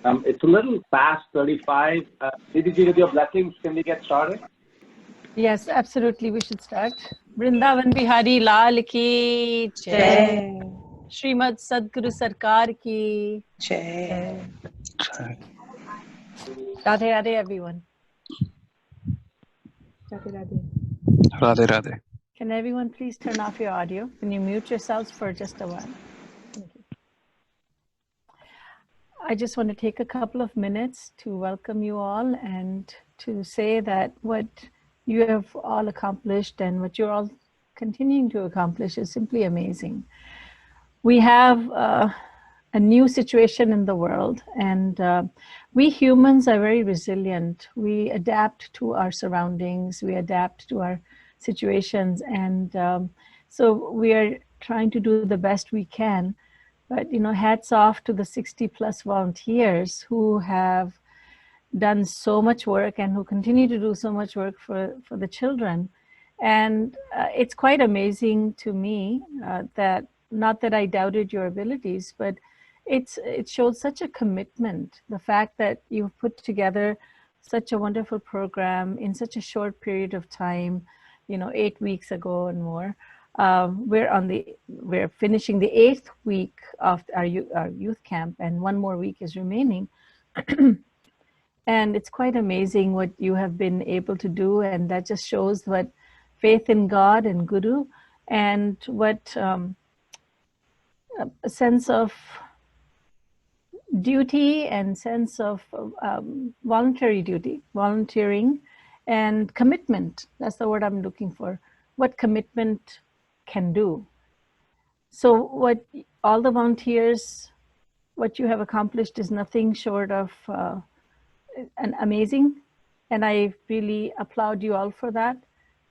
It's a little past 35. Didi, with your blessings, can we get started? Yes, absolutely. We should start. Vrindavan Bihari Lal ki Jai. Srimad Sadguru Sarkar ki Jai. Radhe Radhe, everyone. Radhe Radhe. Radhe Radhe. Can everyone please turn off your audio? Can you mute yourselves for just a while? Thank you. I just want to take a couple of minutes to welcome you all and to say that what you have all accomplished and what you're all continuing to accomplish is simply amazing. We have a new situation in the world, and we humans are very resilient. We adapt to our surroundings, we adapt to our situations, and so we are trying to do the best we can. But hats off to the 60+ volunteers who have done so much work and who continue to do so much work for the children. And it's quite amazing to me that, not that I doubted your abilities, but it showed such a commitment. The fact that you've put together such a wonderful program in such a short period of time, 8 weeks ago and more. We're finishing the 8th week of our youth camp, and one more week is remaining. And it's quite amazing what you have been able to do, and that just shows what faith in God and Guru, and what a sense of duty and sense of volunteering and commitment. That's the word I'm looking for. What commitment can do. So what all the volunteers, what you have accomplished is nothing short of an amazing, and I really applaud you all for that,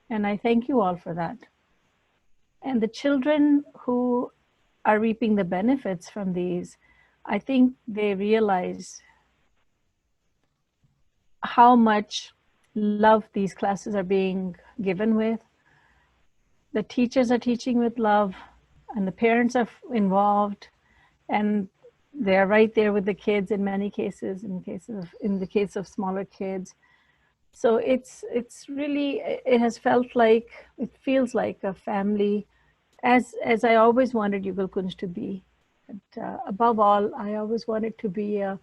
and I thank you all for that. And the children who are reaping the benefits from these, I think they realize how much love these classes are being given with. The teachers are teaching with love, and the parents are involved, and they're right there with the kids in many cases, in the case of smaller kids. So it's really, it has felt like, it feels like a family, as I always wanted Yugal Kunj to be. And, above all, I always wanted to be a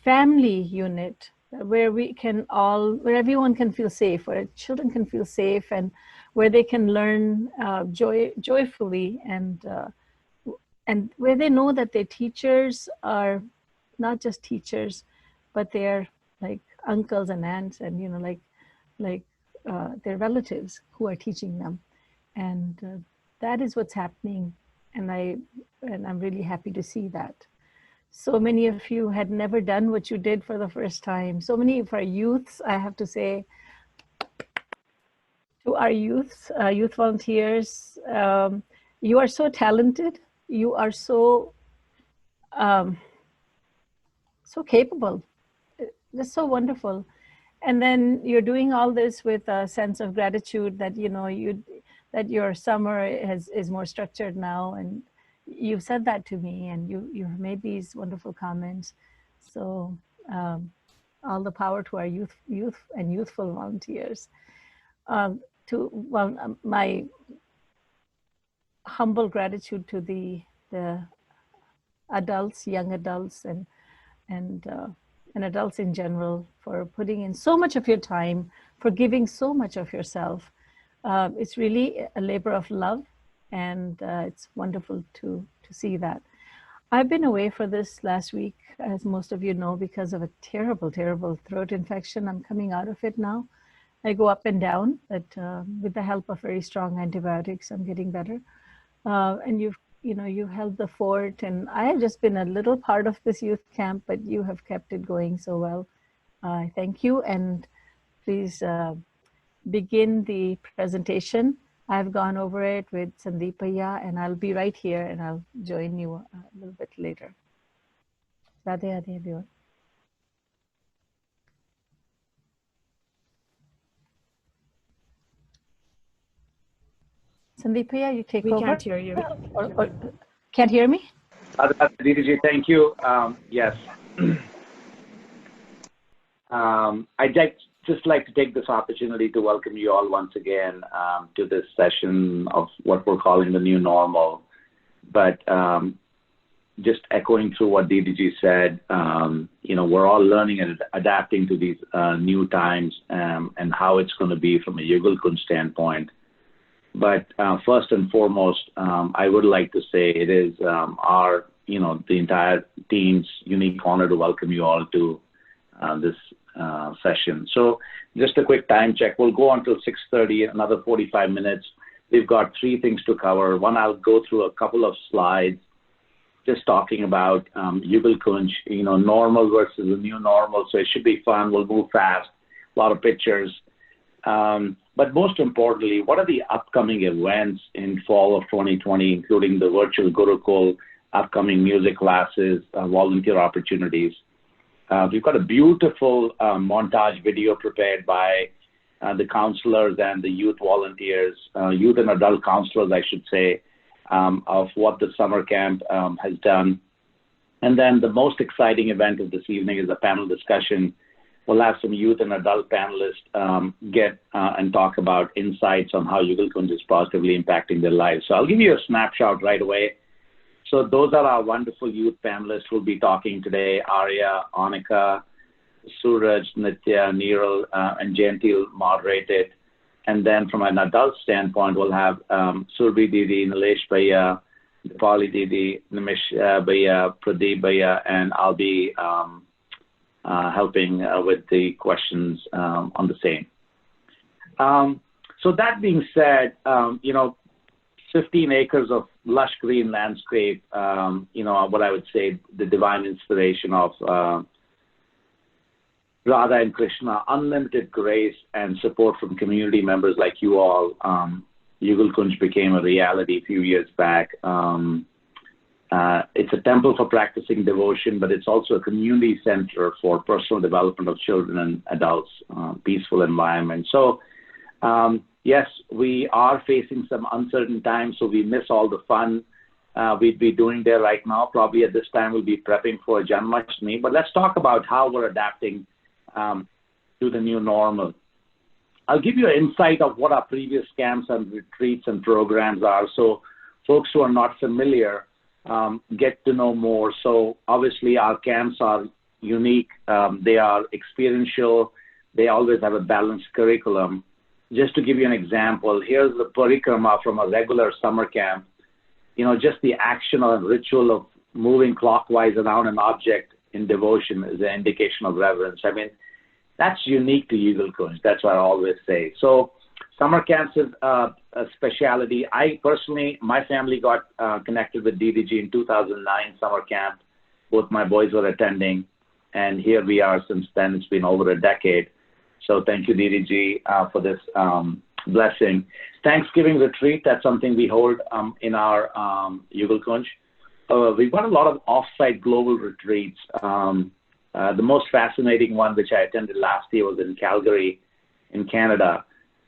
family unit where where everyone can feel safe, where children can feel safe, and where they can learn joyfully, and where they know that their teachers are not just teachers, but they're like uncles and aunts, and their relatives who are teaching them, and that is what's happening, and I'm really happy to see that. So many of you had never done what you did for the first time. So many of our youths, I have to say, to our youth volunteers, you are so talented. You are so capable. Just so wonderful. And then you're doing all this with a sense of gratitude that that your summer is more structured now, and you've said that to me, and you've made these wonderful comments. So all the power to our youth and youthful volunteers. My humble gratitude to the adults, young adults, and adults in general, for putting in so much of your time, for giving so much of yourself. It's really a labor of love, and it's wonderful to see that. I've been away for this last week, as most of you know, because of a terrible, terrible throat infection. I'm coming out of it now. I go up and down, but with the help of very strong antibiotics, I'm getting better. And you held the fort, and I have just been a little part of this youth camp, but you have kept it going so well. Thank you, and please begin the presentation. I've gone over it with Sandeepaya, and I'll be right here, and I'll join you a little bit later. Radhe Radhe, everyone. Sandeepaya, you take over. We can't hear you. Can't hear me? Didi, thank you. Yes. I'd just like to take this opportunity to welcome you all once again to this session of what we're calling the new normal. But just echoing through what DDG said, we're all learning and adapting to these new times and how it's going to be from a Yugal Kunj standpoint. But first and foremost, I would like to say it is the entire team's unique honor to welcome you all to this session. So just a quick time check. We'll go until 6:30, another 45 minutes. We've got 3 things to cover. One, I'll go through a couple of slides just talking about Yugal Kunj, normal versus the new normal. So it should be fun. We'll move fast, a lot of pictures. But most importantly, what are the upcoming events in fall of 2020, including the virtual Gurukul, upcoming music classes, volunteer opportunities. We've got a beautiful montage video prepared by the counselors and the youth volunteers, youth and adult counselors, I should say, of what the summer camp has done. And then the most exciting event of this evening is a panel discussion. We'll have some youth and adult panelists get and talk about insights on how Yugal Kunj is positively impacting their lives. So I'll give you a snapshot right away. So those are our wonderful youth panelists who'll be talking today: Arya, Annika, Suraj, Nitya, Neeral, and Jayantil moderated. And then from an adult standpoint, we'll have Surbhi Didi, Nilesh Bhaiya, Dipali Didi, Nimish Bhaiya, Pradeep Bhaiya, and I'll be helping with the questions on the same. So that being said, 15 acres of lush green landscape, what I would say the divine inspiration of Radha and Krishna, unlimited grace and support from community members like you all. Yugal Kunj became a reality a few years back. It's a temple for practicing devotion, but it's also a community center for personal development of children and adults, peaceful environment. So, yes, we are facing some uncertain times, so we miss all the fun we'd be doing there right now. Probably at this time we'll be prepping for Janmashtami, but let's talk about how we're adapting to the new normal. I'll give you an insight of what our previous camps and retreats and programs are, so folks who are not familiar get to know more. So obviously our camps are unique. They are experiential. They always have a balanced curriculum. Just to give you an example, here's the parikrama from a regular summer camp. Just the action or ritual of moving clockwise around an object in devotion is an indication of reverence. I mean, that's unique to Yugal Kunj. That's what I always say. So summer camps is a specialty. I personally, my family got connected with DDG in 2009 summer camp. Both my boys were attending, and here we are since then. It's been over a decade. So thank you, DDG, for this blessing. Thanksgiving retreat, that's something we hold in our Yugal Kunj. We've got a lot of off-site global retreats. The most fascinating one, which I attended last year, was in Calgary, in Canada.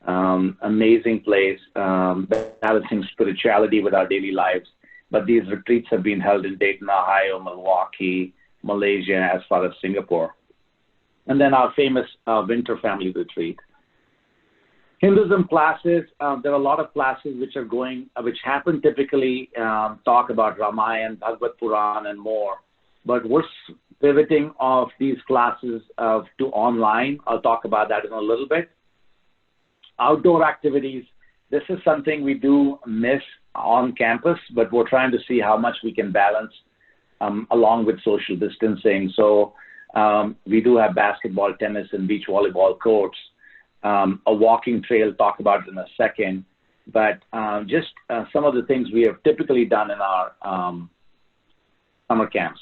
Amazing place, balancing spirituality with our daily lives. But these retreats have been held in Dayton, Ohio, Milwaukee, Malaysia, and as far as Singapore. And then our famous winter family retreat. Hinduism classes, there are a lot of classes which happen typically, talk about Ramayana, Bhagavad Puran, and more. But we're pivoting off these classes to online. I'll talk about that in a little bit. Outdoor activities, this is something we do miss on campus, but we're trying to see how much we can balance along with social distancing. So we do have basketball, tennis, and beach volleyball courts. A walking trail, talk about it in a second. But just some of the things we have typically done in our summer camps.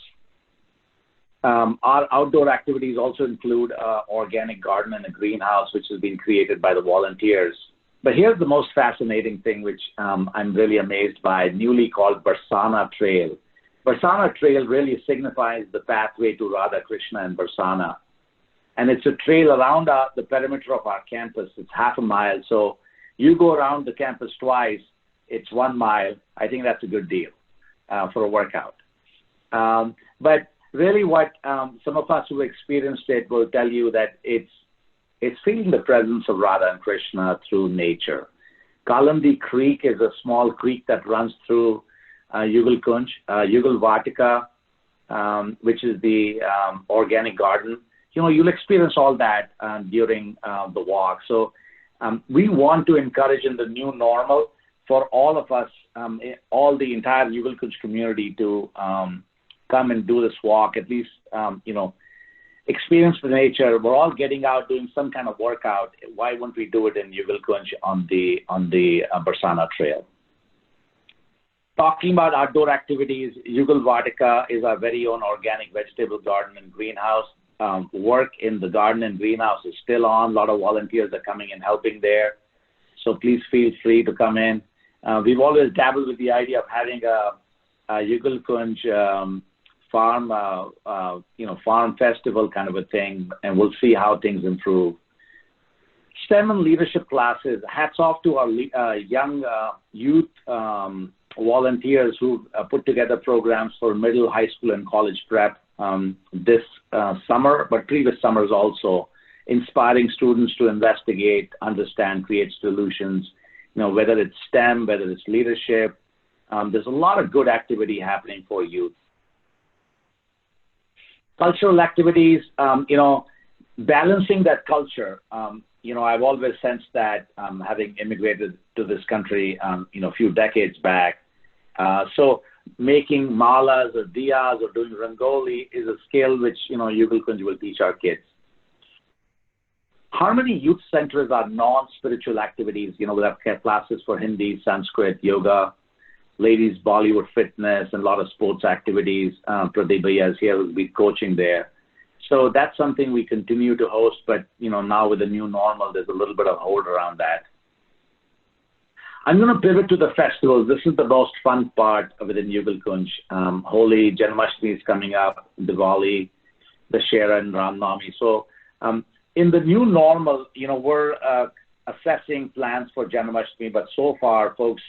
Our outdoor activities also include organic garden and a greenhouse, which has been created by the volunteers. But here's the most fascinating thing, which I'm really amazed by, newly called Barsana Trail. Barsana Trail really signifies the pathway to Radha, Krishna, and Barsana. And it's a trail around the perimeter of our campus. It's half a mile. So you go around the campus twice, it's 1 mile. I think that's a good deal for a workout. But really what some of us who experienced it will tell you that it's feeling the presence of Radha and Krishna through nature. Kalandi Creek is a small creek that runs through Yugal Kunj, Yugal Vatika, which is the organic garden. You'll experience all that during the walk. So we want to encourage in the new normal for all of us, all the entire Yugal Kunj community to come and do this walk, at least, experience the nature. We're all getting out doing some kind of workout. Why wouldn't we do it in Yugal Kunj on the Barsana Trail? Talking about outdoor activities, Yugal Vatika is our very own organic vegetable garden and greenhouse. Work in the garden and greenhouse is still on. A lot of volunteers are coming and helping there. So please feel free to come in. We've always dabbled with the idea of having a Yugal Kunj farm festival kind of a thing, and we'll see how things improve. STEM and leadership classes. Hats off to our young youth volunteers who put together programs for middle, high school, and college prep this summer, but previous summers also, inspiring students to investigate, understand, create solutions, whether it's STEM, whether it's leadership. There's a lot of good activity happening for youth. Cultural activities, balancing that culture. I've always sensed that having immigrated to this country, a few decades back. So making malas or diyas or doing rangoli is a skill which, Yugal Kunj will teach our kids. Harmony Youth Centers are non-spiritual activities. We have classes for Hindi, Sanskrit, yoga, ladies, Bollywood fitness, and a lot of sports activities. Pradeep Bhaiya is here, will be coaching there. So that's something we continue to host, but now with the new normal, there's a little bit of hold around that. I'm going to pivot to the festivals. This is the most fun part within Yugal Kunj. Holi, Janmashtami is coming up, Diwali, Dashera, and Ram Navami. So in the new normal, we're assessing plans for Janmashtami, but so far, folks,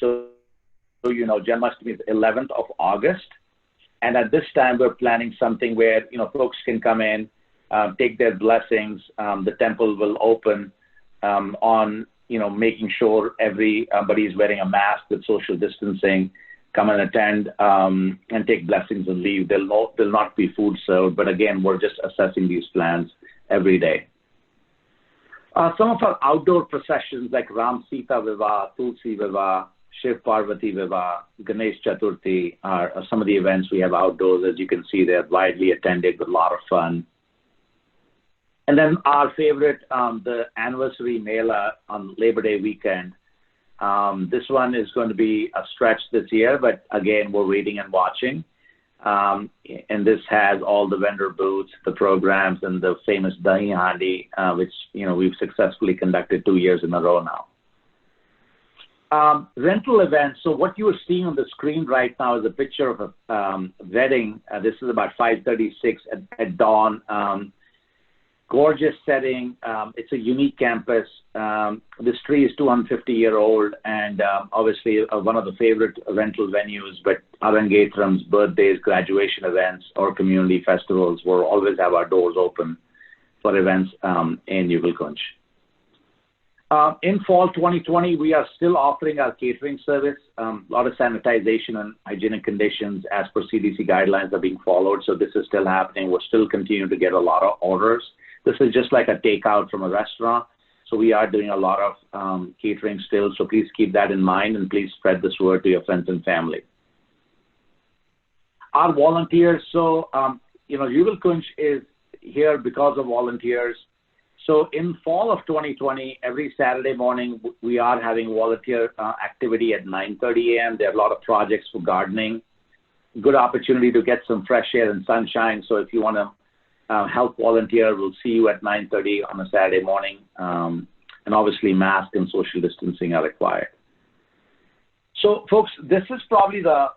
Janmashtami is 11th of August. And at this time, we're planning something where, folks can come in, take their blessings. The temple will open on, making sure everybody is wearing a mask with social distancing, come and attend and take blessings and leave. There'll not be food served. But again, we're just assessing these plans every day. Some of our outdoor processions like Ram Sita Vivah, Tulsi Vivah, Shiv Parvati Vivah, Ganesh Chaturthi are some of the events we have outdoors. As you can see, they're widely attended with a lot of fun. And then our favorite, the anniversary Mela on Labor Day weekend. This one is going to be a stretch this year, but again, we're waiting and watching. And this has all the vendor booths, the programs, and the famous Dahi Handi, which we've successfully conducted 2 years in a row now. Rental events. So what you are seeing on the screen right now is a picture of a wedding. This is about 5:36 at dawn. Gorgeous setting. It's a unique campus. This tree is 250-year-old, and obviously one of the favorite rental venues. But Arangetrams, birthdays, graduation events, or community festivals, we'll always have our doors open for events in Yugal Kunj. In fall 2020, we are still offering our catering service. A lot of sanitization and hygienic conditions as per CDC guidelines are being followed. So this is still happening. We're still continuing to get a lot of orders. This is just like a takeout from a restaurant. So we are doing a lot of catering still. So please keep that in mind and please spread this word to your friends and family. Our volunteers. So, Yugal Kunj is here because of volunteers. So in fall of 2020, every Saturday morning, we are having volunteer activity at 9:30 a.m. There are a lot of projects for gardening. Good opportunity to get some fresh air and sunshine. So if you want to help volunteer, we'll see you at 9:30 on a Saturday morning. And obviously, mask and social distancing are required. So folks, this is probably the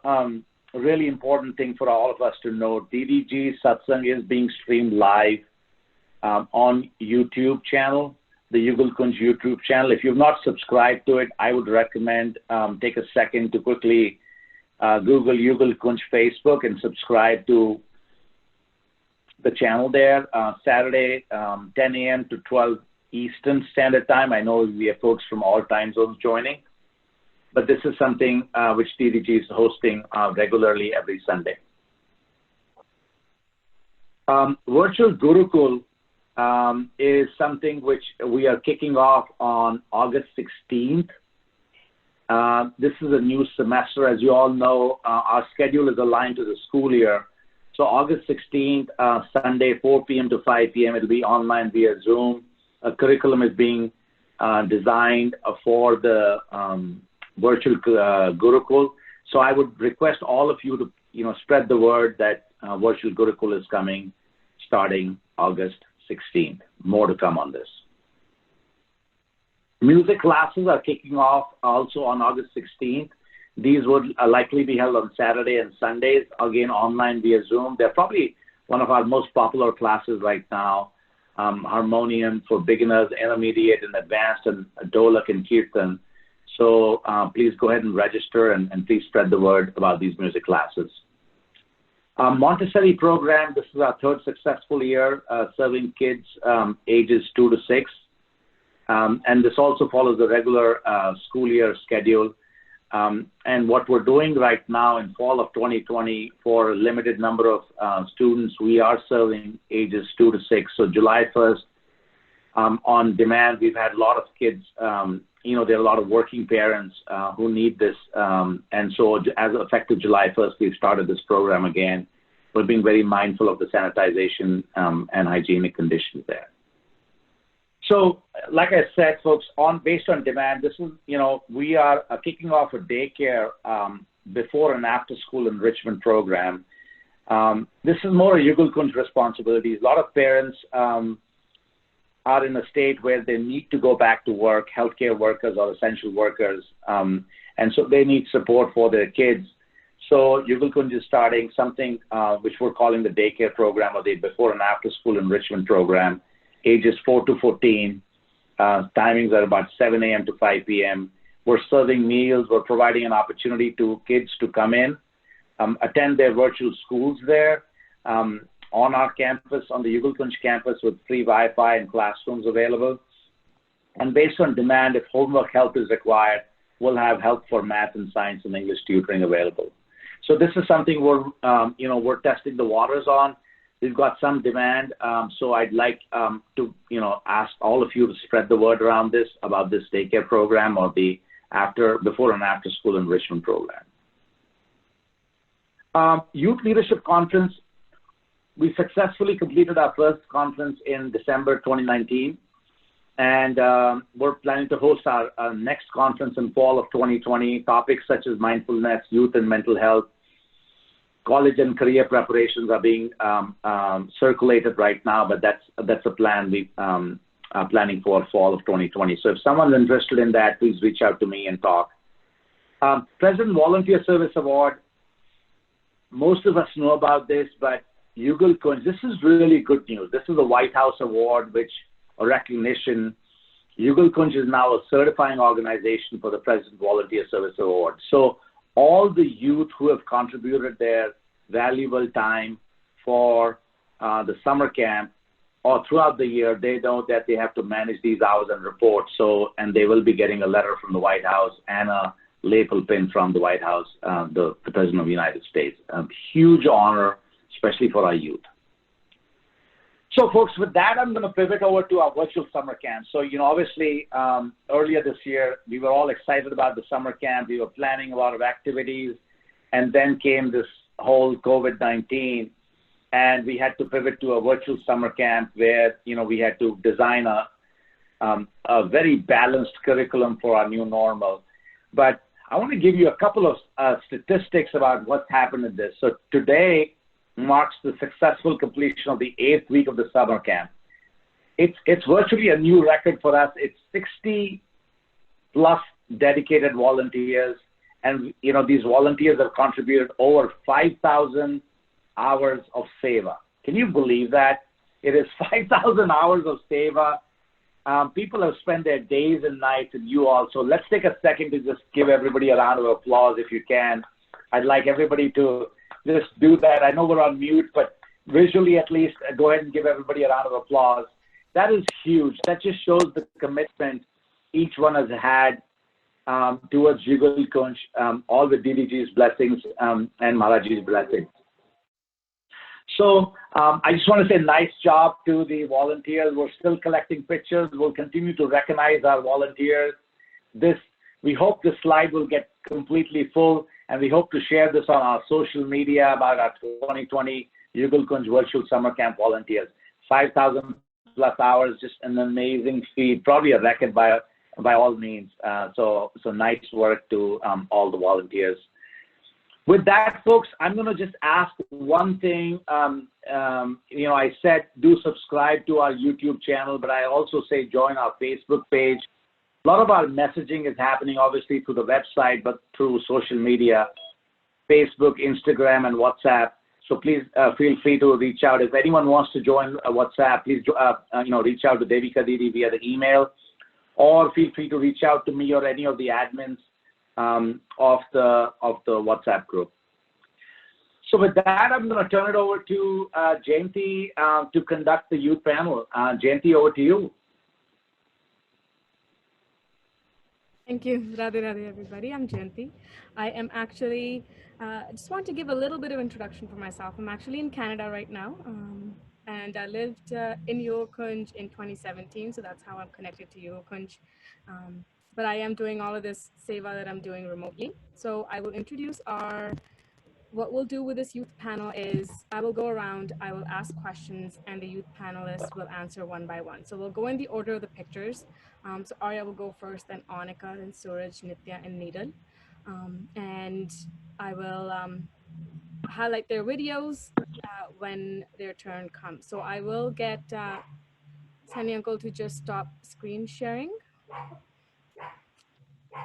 really important thing for all of us to know. DDG Satsang is being streamed live on YouTube channel, the Yugal Kunj YouTube channel. If you've not subscribed to it, I would recommend take a second to quickly Google Yugal Kunj Facebook and subscribe to the channel there. Saturday, 10 a.m. to 12 Eastern Standard Time. I know we have folks from all time zones joining, but this is something which TDG is hosting regularly every Sunday. Virtual Gurukul is something which we are kicking off on August 16th. This is a new semester. As you all know, our schedule is aligned to the school year. So August 16th, Sunday, 4 p.m. to 5 p.m., it'll be online via Zoom. A curriculum is being designed for the virtual Gurukul. So I would request all of you to, spread the word that virtual Gurukul is coming starting August 16th. More to come on this. Music classes are kicking off also on August 16th. These would likely be held on Saturday and Sundays, again online via Zoom. They're probably one of our most popular classes right now. Harmonium for beginners, intermediate, and advanced, and Dolak and Kirtan. So please go ahead and register and please spread the word about these music classes. Montessori Program, this is our third successful year serving kids ages 2 to 6. And this also follows the regular school year schedule. And what we're doing right now in fall of 2020 for a limited number of students, we are serving ages 2 to 6. So July 1st, on demand, we've had a lot of kids, there are a lot of working parents who need this. And so as effective July 1st, we've started this program again. We're being very mindful of the sanitization and hygienic conditions there. So, like I said, folks, based on demand, this is, we are kicking off a daycare before and after school enrichment program. This is more a Yugal Kunj responsibility. A lot of parents are in a state where they need to go back to work, healthcare workers or essential workers, and so they need support for their kids. So Yugal Kunj is starting something which we're calling the daycare program, or the before and after school enrichment program. Ages 4 to 14, timings are about 7 a.m. to 5 p.m. We're serving meals. We're providing an opportunity to kids to come in, attend their virtual schools there on our campus, on the Yugal Kunj campus, with free Wi-Fi and classrooms available. And based on demand, if homework help is required, we'll have help for math and science and English tutoring available. So this is something we're testing the waters on. We've got some demand, so I'd like to, ask all of you to spread the word around this, about this daycare program or the before and after school enrichment program. Youth Leadership Conference, we successfully completed our first conference in December 2019, and we're planning to host our next conference in fall of 2020. Topics such as mindfulness, youth and mental health, college and career preparations are being circulated right now, but that's a plan we are planning for fall of 2020. So if someone's interested in that, please reach out to me and talk. President Volunteer Service Award, most of us know about this, but Yugal Kunj, this is really good news. This is a White House award, a recognition. Yugal Kunj is now a certifying organization for the President Volunteer Service Award. So all the youth who have contributed their valuable time for the summer camp or throughout the year, they know that they have to manage these hours and report. And they will be getting a letter from the White House and a label pin from the White House, the President of the United States. A huge honor, especially for our youth. So, folks, with that, I'm going to pivot over to our virtual summer camp. So, obviously, earlier this year, we were all excited about the summer camp. We were planning a lot of activities, and then came this whole COVID-19, and we had to pivot to a virtual summer camp where, we had to design a very balanced curriculum for our new normal. But I want to give you a couple of statistics about what's happened in this. So today marks the successful completion of the 8th week of the summer camp. It's virtually a new record for us. It's 60 plus dedicated volunteers, and these volunteers have contributed over 5,000 hours of seva. Can you believe that? It is 5,000 hours of seva. People have spent their days and nights, and you also. Let's take a second to just give everybody a round of applause if you can. I'd like everybody to just do that. I know we're on mute, but visually at least, go ahead and give everybody a round of applause. That is huge. That just shows the commitment each one has had towards Yugal Kunj, all with DDG's blessings and Maharaji's blessings. So I just want to say nice job to the volunteers. We're still collecting pictures. We'll continue to recognize our volunteers. We hope this slide will get completely full, and we hope to share this on our social media about our 2020 Yugal Kunj Virtual Summer Camp volunteers. 5,000 plus hours, just an amazing feat, probably a record by all means. So nice work to all the volunteers. With that, folks, I'm going to just ask one thing. I said do subscribe to our YouTube channel, but I also say join our Facebook page. A lot of our messaging is happening, obviously, through the website, but through social media, Facebook, Instagram, and WhatsApp. So please feel free to reach out. If anyone wants to join WhatsApp, please reach out to Devika Didi via the email, or feel free to reach out to me or any of the admins of the WhatsApp group. So with that, I'm going to turn it over to Jayanti to conduct the youth panel. Jayanti, over to you. Thank you. Radhe Radhe, everybody. I'm Jayanti. I am actually, just want to give a little bit of introduction for myself. I'm actually in Canada right now, and I lived in Yugal Kunj in 2017, so that's how I'm connected to Yugal Kunj. But I am doing all of this seva that I'm doing remotely. So I will introduce what we'll do with this youth panel is I will go around, I will ask questions, and the youth panelists will answer one by one. So we'll go in the order of the pictures. So Arya will go first, then Anika, then Suraj, Nitya, and Needal. And I will highlight their videos when their turn comes. So I will get Sunny Uncle to just stop screen sharing.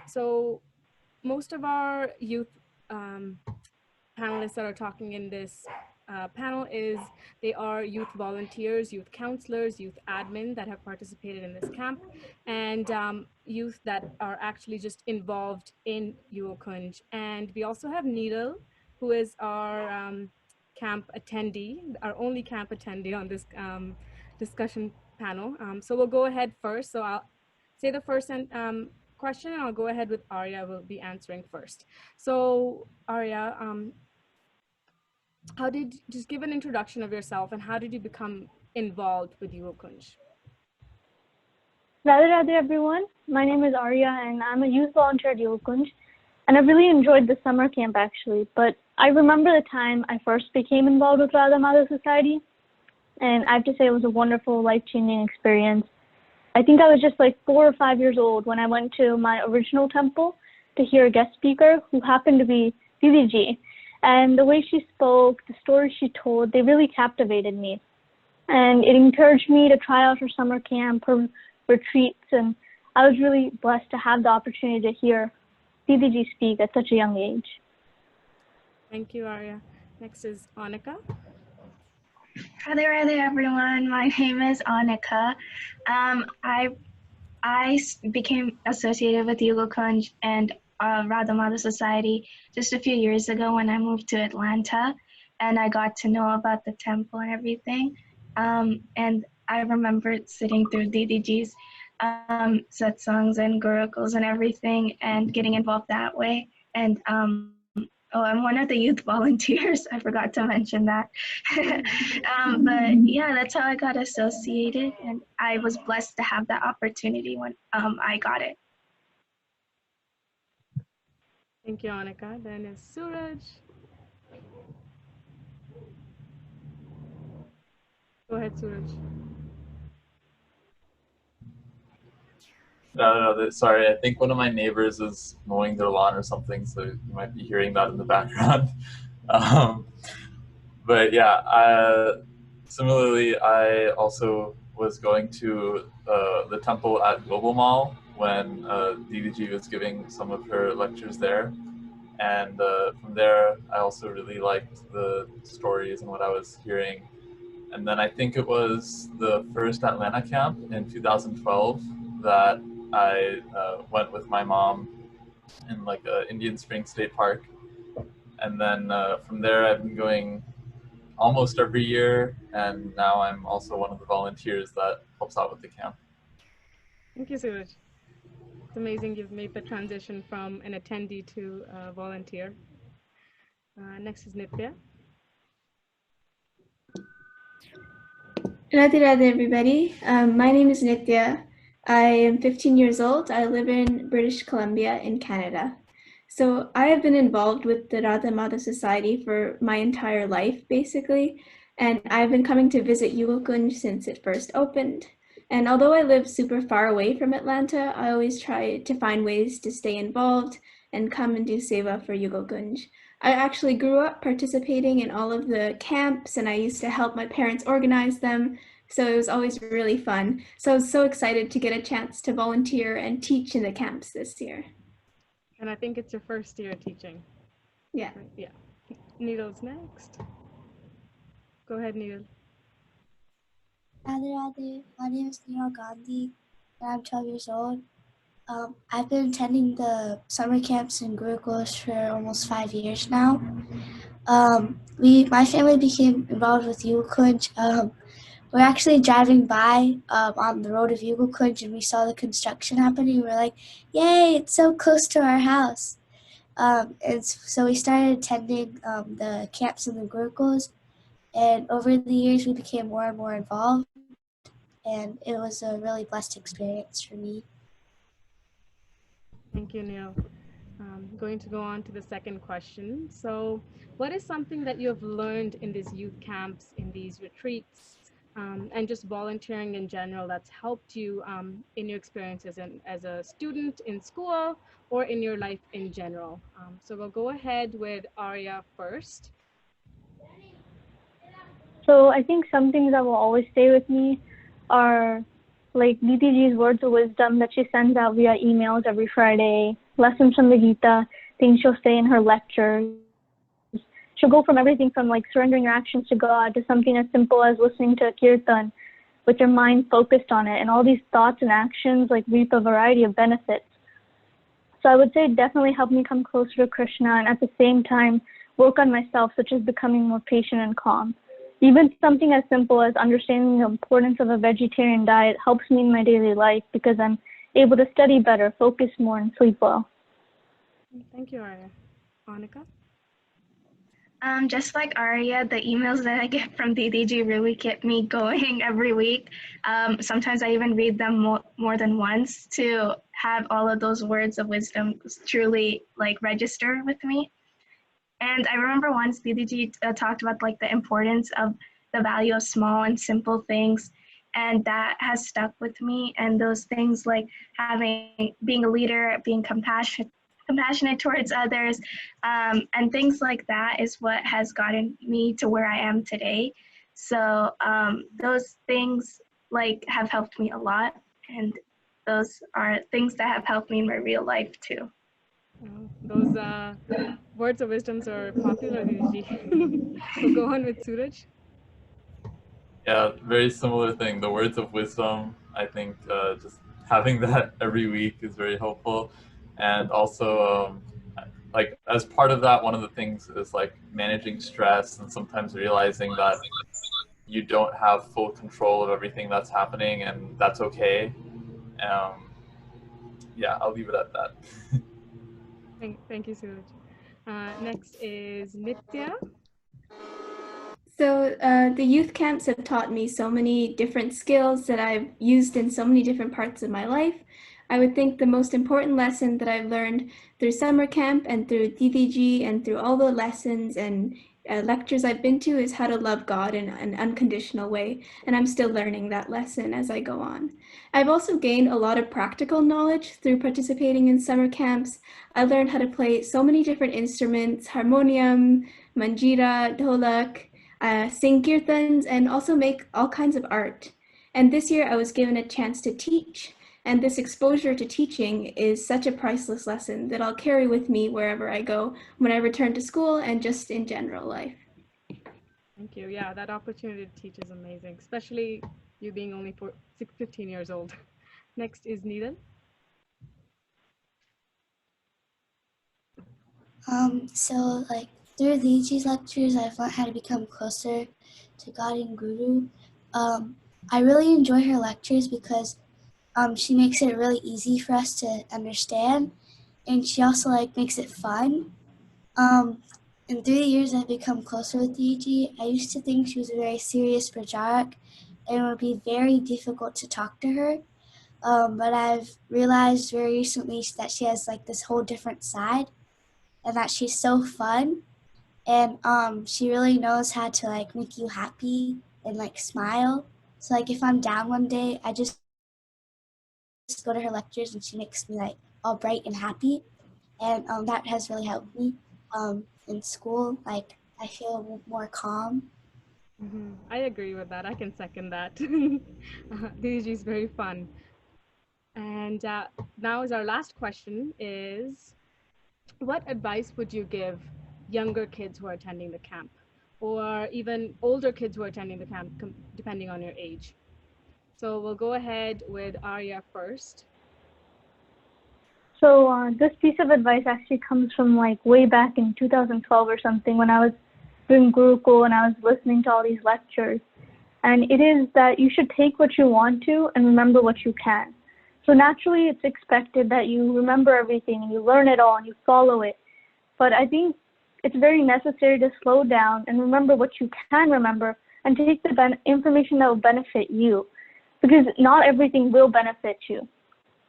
So most of our youth panelists that are talking in this panel they are youth volunteers, youth counselors, youth admin that have participated in this camp, and youth that are actually just involved in Yugal Kunj. And we also have Needal, who is our camp attendee, our only camp attendee on this discussion panel. So we'll go ahead first. So I'll say the first question, and I'll go ahead with Arya. Will be answering first. So Arya, just give an introduction of yourself, and how did you become involved with Yugal Kunj? Radhe Radhe, everyone. My name is Arya, and I'm a youth volunteer at Yugal Kunj. And I really enjoyed the summer camp, actually. But I remember the time I first became involved with Radha Madhav Society. And I have to say it was a wonderful, life-changing experience. I think I was just like 4 or 5 years old when I went to my original temple to hear a guest speaker who happened to be Didi. And the way she spoke, the stories she told, they really captivated me. And it encouraged me to try out her summer camp, her retreats, and I was really blessed to have the opportunity to hear Didi speak at such a young age. Thank you, Arya. Next is Anika. Radhe Radhe, everyone. My name is Anika. I became associated with Yugal Kunj and Radha Madhav Society just a few years ago when I moved to Atlanta, and I got to know about the temple and everything. And I remember sitting through Didi's satsangs and gurukuls and everything, and getting involved that way. And I'm one of the youth volunteers. I forgot to mention that. But yeah, that's how I got associated, and I was blessed to have that opportunity when I got it. Thank you, Anika. Then is Suraj. Go ahead, Suraj. No, sorry. I think one of my neighbors is mowing their lawn or something, so you might be hearing that in the background. But yeah, similarly, I also was going to the temple at Global Mall when Didi was giving some of her lectures there. And from there, I also really liked the stories and what I was hearing. And then I think it was the first Atlanta camp in 2012 that I went with my mom in like Indian Springs State Park. And then from there, I've been going almost every year, and now I'm also one of the volunteers that helps out with the camp. Thank you, Suraj. It's amazing you've made the transition from an attendee to a volunteer. Next is Nitya. Radhe Radhe, everybody. My name is Nitya. I am 15 years old. I live in British Columbia in Canada. So I have been involved with the Radha Mata Society for my entire life, basically. And I've been coming to visit Yugal Kunj since it first opened. And although I live super far away from Atlanta, I always try to find ways to stay involved and come and do seva for Yugal Kunj. I actually grew up participating in all of the camps, and I used to help my parents organize them. So it was always really fun. So I was so excited to get a chance to volunteer and teach in the camps this year. And I think it's your first year teaching. Yeah. Right? Yeah. Needle's next. Go ahead, Needle. Radhe Radhe. My name is Neil Gandhi, and I'm 12 years old. I've been attending the summer camps in Gurukul for almost 5 years now. My family became involved with Yugal Kunj. We're actually driving by on the road of Yugal Kunj, and we saw the construction happening. We're like, "Yay! It's so close to our house." And so we started attending the camps in the Gurukuls, and over the years we became more and more involved, and it was a really blessed experience for me. Thank you, Neil. I'm going to go on to the second question. So what is something that you have learned in these youth camps, in these retreats, and just volunteering in general that's helped you in your experiences as a student in school or in your life in general? So we'll go ahead with Arya first. So I think some things that will always stay with me are like DTG's words of wisdom that she sends out via emails every Friday, lessons from the Gita, things she'll say in her lectures. She'll go from everything from like surrendering your actions to God to something as simple as listening to a kirtan with your mind focused on it. And all these thoughts and actions like reap a variety of benefits. So I would say it definitely helped me come closer to Krishna and at the same time work on myself, such as becoming more patient and calm. Even something as simple as understanding the importance of a vegetarian diet helps me in my daily life because I'm able to study better, focus more, and sleep well. Thank you, Arya. Monica? Just like Arya, the emails that I get from DDG really keep me going every week. Sometimes I even read them more than once to have all of those words of wisdom truly like register with me. And I remember once DDG talked about like the importance of the value of small and simple things, and that has stuck with me. And those things like being a leader, being compassionate towards others, and things like that is what has gotten me to where I am today. So those things like have helped me a lot, and those are things that have helped me in my real life too. Those words of wisdoms are popular, DDG. We'll go on with Suraj. Yeah, very similar thing. The words of wisdom, I think just having that every week is very helpful. And also, like as part of that, one of the things is like managing stress and sometimes realizing that you don't have full control of everything that's happening, and that's okay. Yeah, I'll leave it at that. Thank you, Suraj. Next is Nitya. So the youth camps have taught me so many different skills that I've used in so many different parts of my life. I would think the most important lesson that I've learned through summer camp and through DVG and through all the lessons and lectures I've been to is how to love God in an unconditional way. And I'm still learning that lesson as I go on. I've also gained a lot of practical knowledge through participating in summer camps. I learned how to play so many different instruments, harmonium, manjira, dholak, sing kirtans, and also make all kinds of art. And this year I was given a chance to teach, and this exposure to teaching is such a priceless lesson that I'll carry with me wherever I go, when I return to school and just in general life. Thank you. Yeah, that opportunity to teach is amazing, especially you being only 15 years old. Next is Needle. So like through these lectures, I've learned how to become closer to God and Guru. I really enjoy her lectures because she makes it really easy for us to understand, and she also like makes it fun. In 3 years, I've become closer with Diji. I used to think she was a very serious Prajarak, and it would be very difficult to talk to her. But I've realized very recently that she has like this whole different side, and that she's so fun, and she really knows how to like make you happy and like smile. So like if I'm down one day, I just go to her lectures and she makes me like all bright and happy, and that has really helped me in school. Like I feel more calm. I agree with that. I can second that. DDG is very fun. And now is our last question is, what advice would you give younger kids who are attending the camp, or even older kids who are attending the camp, depending on your age? So we'll go ahead with Arya first. So this piece of advice actually comes from like way back in 2012 or something when I was doing Gurukul and I was listening to all these lectures. And it is that you should take what you want to and remember what you can. So naturally it's expected that you remember everything and you learn it all and you follow it. But I think it's very necessary to slow down and remember what you can remember and take the information that will benefit you, because not everything will benefit you.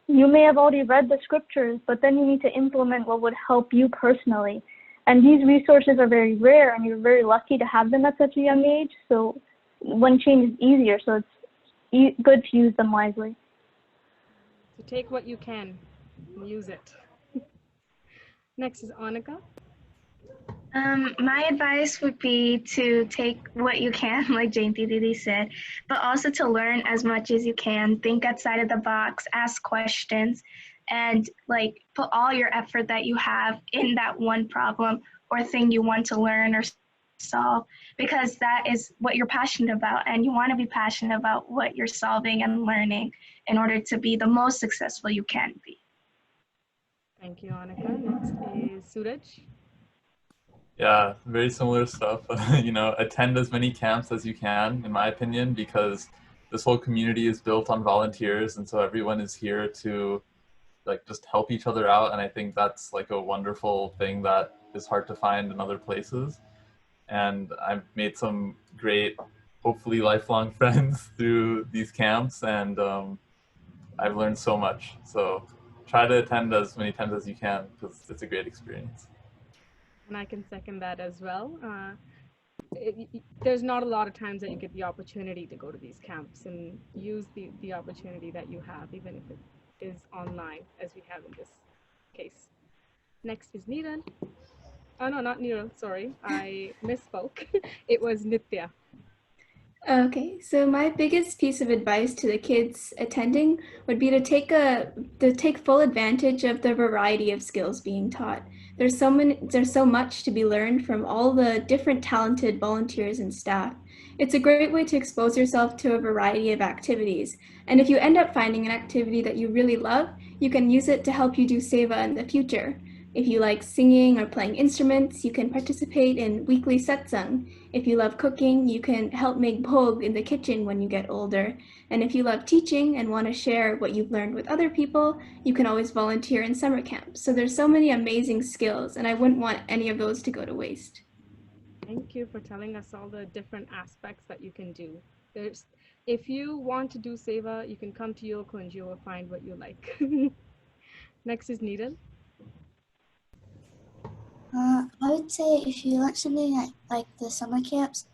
You may have already read the scriptures, but then you need to implement what would help you personally. And these resources are very rare, and you're very lucky to have them at such a young age. So one change is easier, so it's good to use them wisely. So take what you can and use it. Next is Annika. My advice would be to take what you can, like Jayanti Didi said, but also to learn as much as you can, think outside of the box, ask questions, and like put all your effort that you have in that one problem or thing you want to learn or solve, because that is what you're passionate about, and you want to be passionate about what you're solving and learning in order to be the most successful you can be. Thank you, Annika. Next is Suraj. Yeah, very similar stuff. Attend as many camps as you can, in my opinion, because this whole community is built on volunteers, and so everyone is here to like just help each other out. And I think that's like a wonderful thing that is hard to find in other places. And I've made some great, hopefully lifelong friends through these camps, and I've learned so much. So try to attend as many times as you can, because it's a great experience. And I can second that as well. There's not a lot of times that you get the opportunity to go to these camps and use the opportunity that you have, even if it is online, as we have in this case. Next is Niran. Oh, no, not Niran, sorry. I misspoke. It was Nitya. Okay, so my biggest piece of advice to the kids attending would be to take full advantage of the variety of skills being taught. There's so much to be learned from all the different talented volunteers and staff. It's a great way to expose yourself to a variety of activities. And if you end up finding an activity that you really love, you can use it to help you do seva in the future. If you like singing or playing instruments, you can participate in weekly satsang. If you love cooking, you can help make bhog in the kitchen when you get older. And if you love teaching and want to share what you've learned with other people, you can always volunteer in summer camp. So there's so many amazing skills, and I wouldn't want any of those to go to waste. Thank you for telling us all the different aspects that you can do. If you want to do seva, you can come to Yugal Kunj, you will find what you like. Next is Needle. I would say if you learn something at like the summer camps,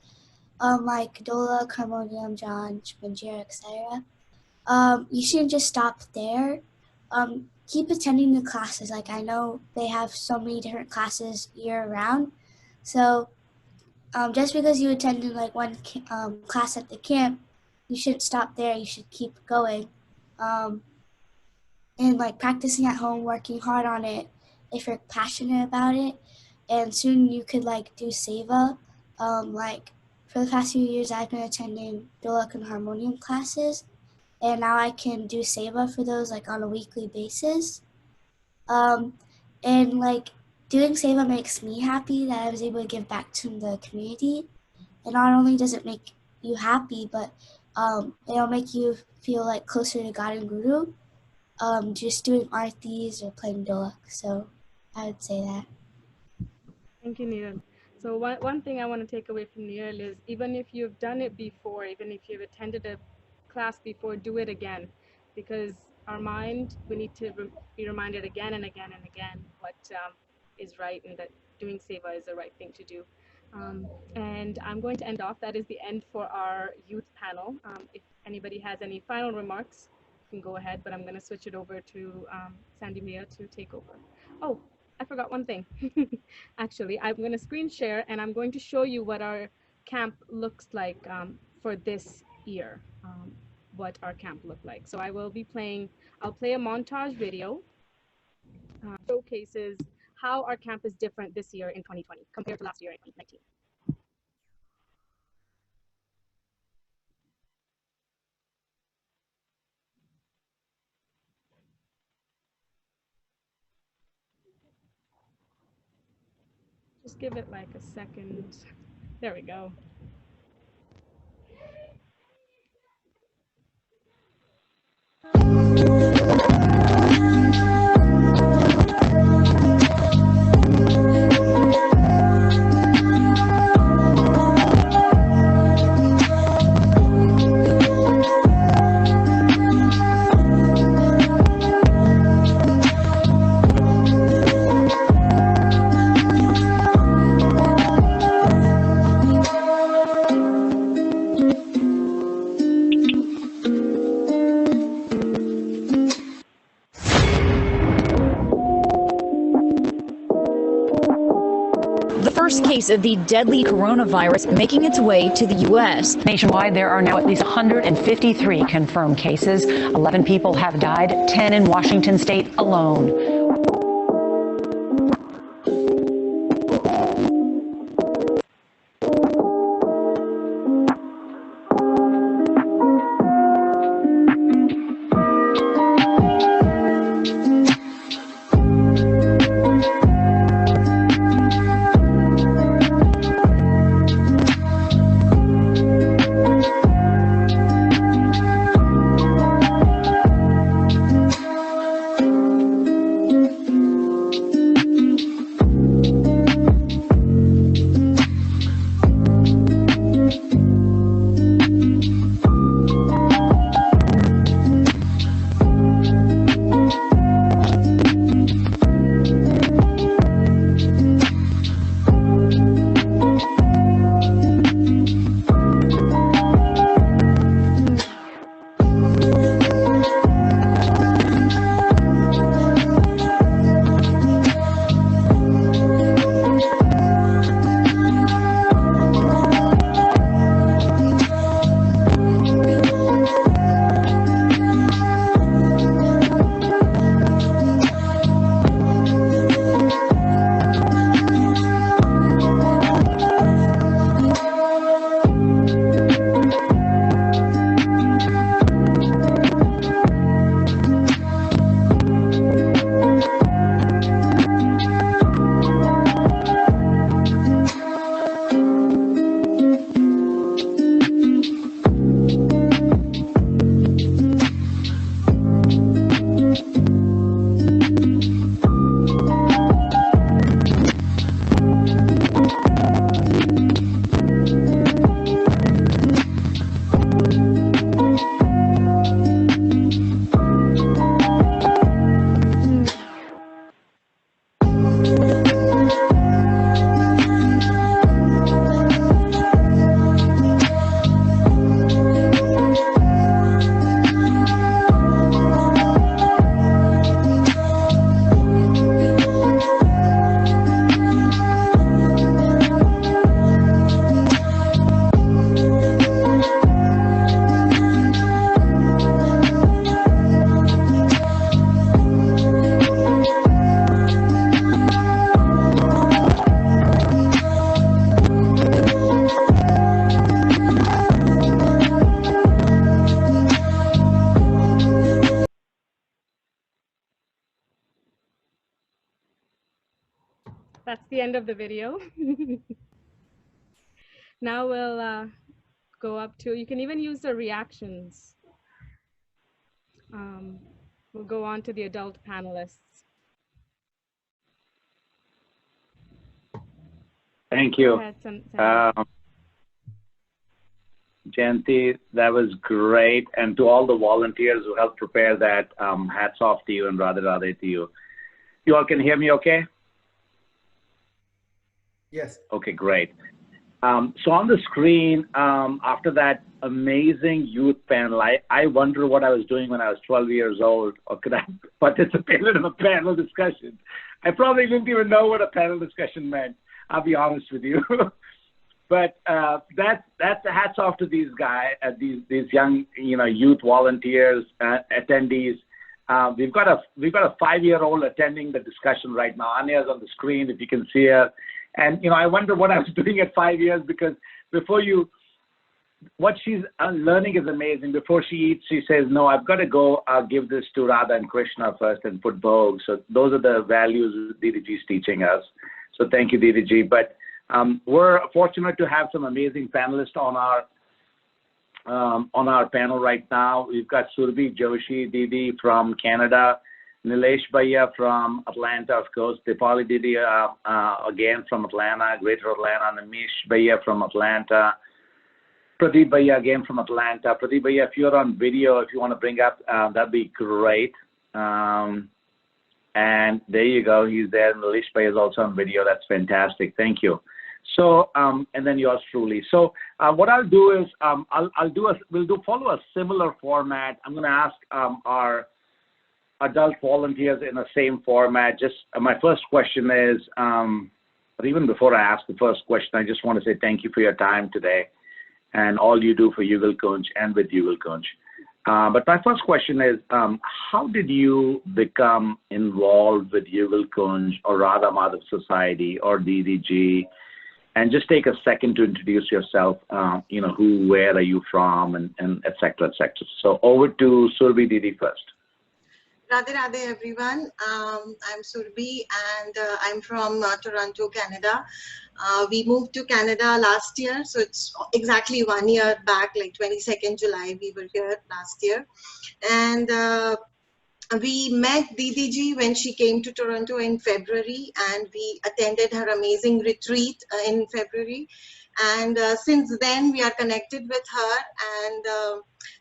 like Dola, Harmonium, John, Springer, etc., you shouldn't just stop there. Keep attending the classes. Like I know they have so many different classes year round. So just because you attended like one class at the camp, you shouldn't stop there. You should keep going. And like practicing at home, working hard on it if you're passionate about it. And soon you could like do seva. Like for the past few years, I've been attending Dolak and Harmonium classes, and now I can do seva for those like on a weekly basis. And like doing Seva makes me happy that I was able to give back to the community. And not only does it make you happy, but it'll make you feel like closer to God and Guru, just doing artis or playing dolak. So I would say that. Thank you, Neil. So one thing I want to take away from Neil is even if you've done it before, even if you've attended a class before, do it again, because our mind, we need to be reminded again and again and again what is right, and that doing seva is the right thing to do. And I'm going to end off. That is the end for our youth panel. If anybody has any final remarks, you can go ahead, but I'm going to switch it over to Sandy Mia to take over. Oh, I forgot one thing. Actually, I'm going to screen share, and I'm going to show you what our camp looks like for this year, what our camp looked like. So I will be playing, I'll play a montage video, showcases how our camp is different this year in 2020 compared to last year in 2019. Just give it like a second. There we go. First case of the deadly coronavirus making its way to the U.S. Nationwide, there are now at least 153 confirmed cases. 11 people have died, 10 in Washington state alone. That's the end of the video. Now we'll go up to, you can even use the reactions. We'll go on to the adult panelists. Thank you. Go ahead, Sandy. Jayanti, that was great. And to all the volunteers who helped prepare that, hats off to you and Radhe to you. You all can hear me okay? Yes. Okay, great. So on the screen, after that amazing youth panel, I wonder what I was doing when I was 12 years old, or could I participate in a panel discussion? I probably didn't even know what a panel discussion meant. I'll be honest with you. But that's hats off to these guys, these young, youth volunteers, attendees. We've got a 5-year-old attending the discussion right now. Anya's on the screen, if you can see her. And I wonder what I was doing at 5 years, because what she's learning is amazing. Before she eats, she says, "No, I've got to go give this to Radha and Krishna first and put bhog." So those are the values DDG is teaching us. So thank you, DDG. But we're fortunate to have some amazing panelists on our panel right now. We've got Surbhi Joshi Didi from Canada, Nilesh Bhaiya from Atlanta, of course, Dipali Didi again from Atlanta, Greater Atlanta, Nimish Bhaiya from Atlanta, Pradeep Bhaiya again from Atlanta. Pradeep Bhaiya, if you're on video, if you want to bring up, that'd be great. And there you go, he's there. Nilesh Bhaiya is also on video. That's fantastic. Thank you. So, and then yours truly. So, what I'll do is, we'll follow a similar format. I'm going to ask our adult volunteers in the same format. Just my first question is, but even before I ask the first question, I just want to say thank you for your time today and all you do for Yugal Kunj and with Yugal Kunj. But my first question is, how did you become involved with Yugal Kunj or Radha Madhav Society or DDG? And just take a second to introduce yourself, who, where are you from, and et cetera, et cetera. So over to Surbhi Didi first. Radhe Radhe everyone. I'm Surbhi and I'm from Toronto, Canada. We moved to Canada last year, so it's exactly 1 year back, like 22nd July, we were here last year. And we met DDG when she came to Toronto in February, and we attended her amazing retreat in February. And since then, we are connected with her, and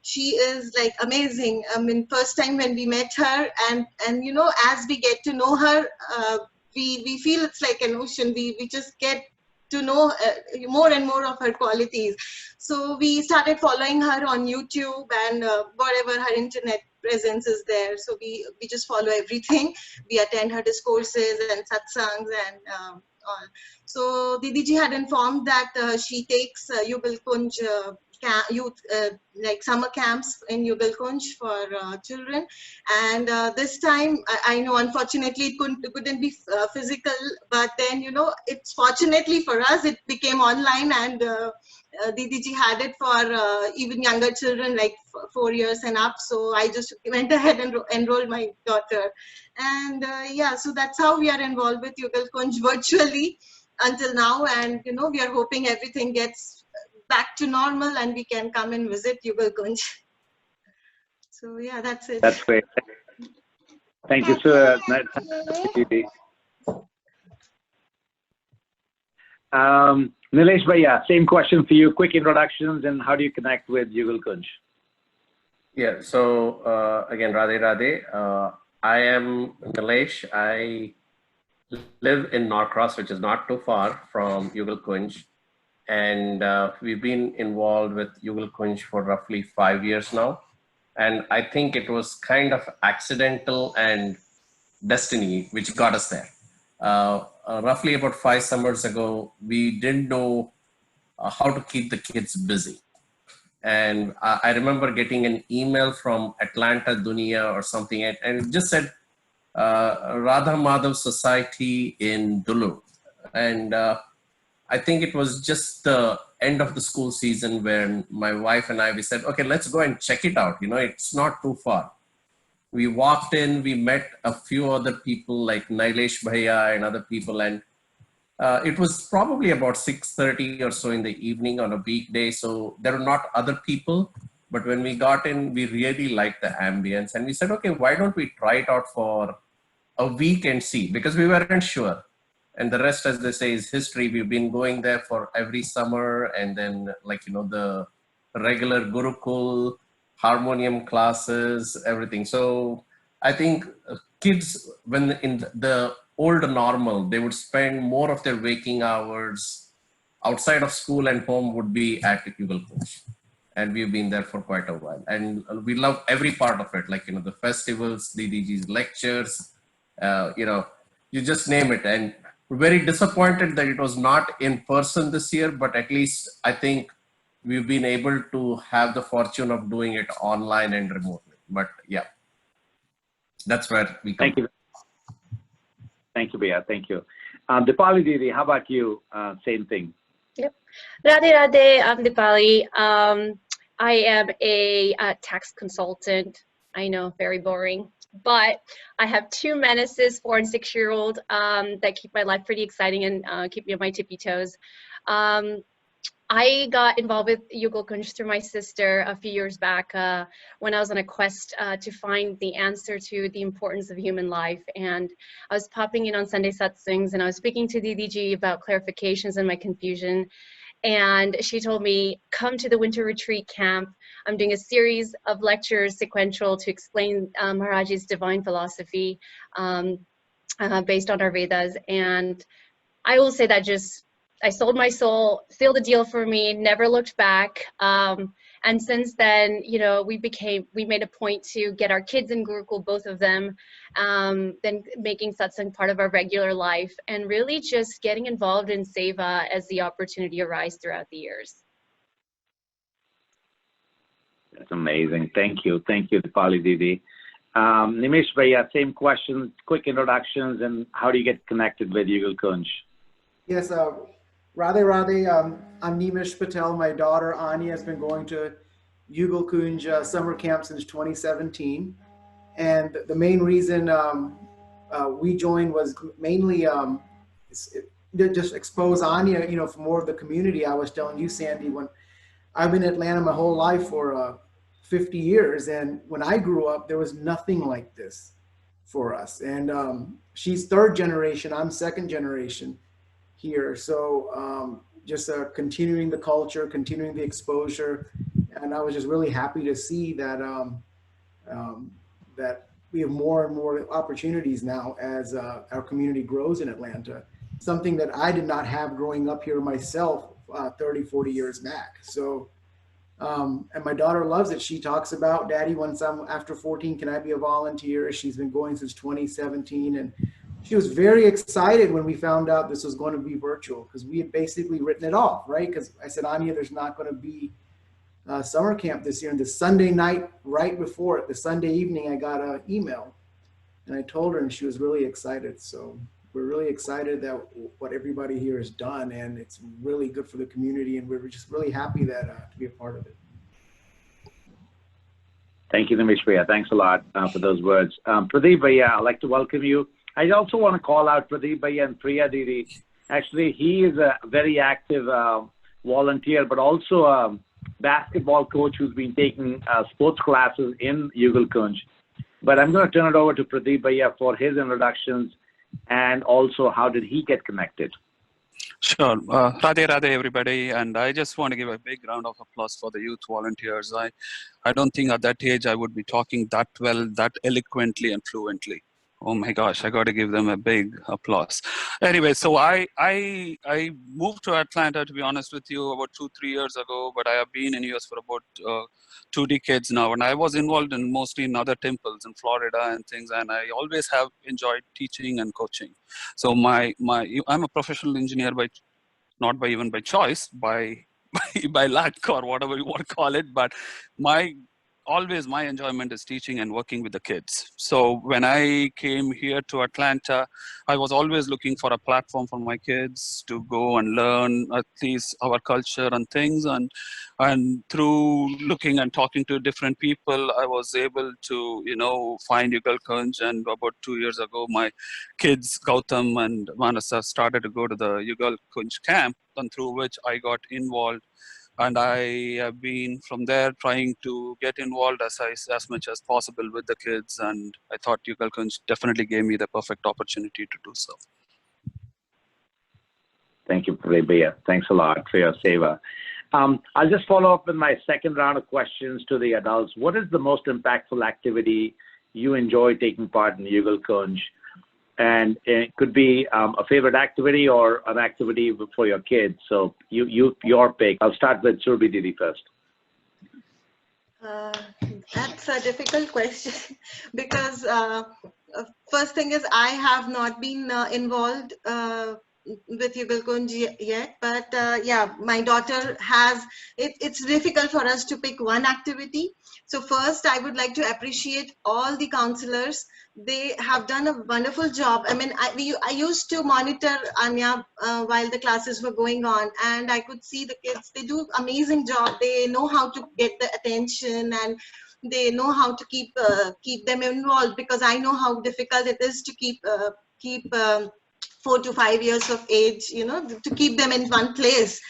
she is like amazing. I mean, first time when we met her, and as we get to know her, we feel it's like an ocean. We just get to know more and more of her qualities. So we started following her on YouTube and whatever her internet presence is there. So we just follow everything. We attend her discourses and satsangs and all. So DDG had informed that she takes Yugal Kunj youth like summer camps in Yugal Kunj for children, and this time I know unfortunately it couldn't be physical, but then it's fortunately for us it became online, and DDG had it for even younger children like 4 years and up. So I just went ahead and enrolled my daughter, and yeah, so that's how we are involved with Yugal Kunj virtually until now, and we are hoping everything gets back to normal and we can come and visit Yugal Kunj. So yeah, that's it. That's great. Thank you, sir. Nilesh Bhaiya, same question for you. Quick introductions and how do you connect with Yugal Kunj? Yeah, so again, Radhe Radhe. I am Nilesh. I live in Norcross, which is not too far from Yugal Kunj. And we've been involved with Yugal Kunj for roughly 5 years now. And I think it was kind of accidental and destiny which got us there. Roughly about 5 summers ago, we didn't know how to keep the kids busy. And I remember getting an email from Atlanta Dunia or something, and it just said Radha Madhav Society in Duluth. And I think it was just the end of the school season when my wife and we said, okay, let's go and check it out. It's not too far. We walked in, we met a few other people like Nilesh Bhaiya and other people, and It was probably about 6:30 or so in the evening on a weekday. So there were not other people, but when we got in, we really liked the ambience and we said, okay, why don't we try it out for a week and see, because we weren't sure. And the rest, as they say, is history. We've been going there for every summer, and then the regular Gurukul, harmonium classes, everything. So I think kids, when in the old normal, they would spend more of their waking hours outside of school, and home would be at Yugal Kunj. And we've been there for quite a while. And we love every part of it, the festivals, DDG's lectures, you just name it. And we're very disappointed that it was not in person this year, but at least I think we've been able to have the fortune of doing it online and remotely. But yeah, that's where we come. Thank you. Thank you, Bhaiya. Thank you. Dipali Didi, how about you? Same thing. Yep. Radhe Radhe, I'm Dipali. I am a tax consultant. I know, very boring. But I have two menaces, 4- and 6-year-old, that keep my life pretty exciting and keep me on my tippy toes. I got involved with Yugal Kunj through my sister a few years back when I was on a quest to find the answer to the importance of human life. And I was popping in on Sunday satsangs, and I was speaking to DDG about clarifications and my confusion. And she told me, come to the winter retreat camp. I'm doing a series of lectures sequential to explain Maharaji's divine philosophy based on our Vedas. And I will say that I sold my soul, sealed the deal for me, never looked back. And since then, we made a point to get our kids in Gurukul, both of them, then making satsang part of our regular life, and really just getting involved in seva as the opportunity arises throughout the years. That's amazing. Thank you. Thank you, Dipali Didi. Nimesh Bhaiya, same question, quick introductions, and how do you get connected with Yugal Kunj? Yes, Radhe Radhe, I'm Nimesh Patel. My daughter Anya has been going to Yugal Kunj summer camp since 2017. And the main reason we joined was mainly just expose Anya, for more of the community. I was telling you, Sandy, when I've been in Atlanta my whole life for 50 years. And when I grew up, there was nothing like this for us. And she's 3rd generation, I'm 2nd generation here. So just continuing the culture, continuing the exposure. And I was just really happy to see that that we have more and more opportunities now as our community grows in Atlanta. Something that I did not have growing up here myself 30, 40 years back. So, and my daughter loves it. She talks about, Daddy, once I'm after 14, can I be a volunteer? She's been going since 2017. And she was very excited when we found out this was going to be virtual, because we had basically written it off, right? Because I said, Anya, there's not going to be summer camp this year. And the Sunday night, right before it, the Sunday evening, I got an email. And I told her, and she was really excited. So we're really excited that what everybody here has done, and it's really good for the community. And we're just really happy that to be a part of it. Thank you, Nimesh Bhaiya. Thanks a lot for those words. Pradeep Bhaiya, I'd like to welcome you. I also want to call out Pradeep Bhaiya and Priya Didi. Actually, he is a very active volunteer, but also a basketball coach who's been taking sports classes in Yugal Kunj. But I'm going to turn it over to Pradeep Bhaiya for his introductions, and also how did he get connected? Sure. Radhe Radhe, everybody. And I just want to give a big round of applause for the youth volunteers. I don't think at that age I would be talking that well, that eloquently and fluently. Oh my gosh, I got to give them a big applause. Anyway, so I moved to Atlanta, to be honest with you, about 2-3 years ago, but I have been in US for about 2 decades now. And I was involved in mostly in other temples in Florida and things. And I always have enjoyed teaching and coaching. So I'm a professional engineer not even by choice, by luck or whatever you want to call it. But my always my enjoyment is teaching and working with the kids. So when I came here to Atlanta, I was always looking for a platform for my kids to go and learn at least our culture and things. And through looking and talking to different people, I was able to, find Yugal Kunj. And about 2 years ago, my kids, Gautam and Manasa, started to go to the Yugal Kunj camp, and through which I got involved. And I have been from there trying to get involved as much as possible with the kids. And I thought Yugal Kunj definitely gave me the perfect opportunity to do so. Thank you, Bhaiya. Thanks a lot for your seva. I'll just follow up with my second round of questions to the adults. What is the most impactful activity you enjoy taking part in Yugal Kunj? And it could be a favorite activity or an activity for your kids. So your pick. I'll start with Surbi Didi first. That's a difficult question because first thing is I have not been involved with Yugal Kunj yet, but yeah, my daughter has. It's difficult for us to pick one activity. So first, I would like to appreciate all the counselors. They have done a wonderful job. I mean, I used to monitor Anya while the classes were going on, and I could see the kids. They do amazing job. They know how to get the attention, and they know how to keep them involved, because I know how difficult it is to keep 4 to 5 years of age, to keep them in one place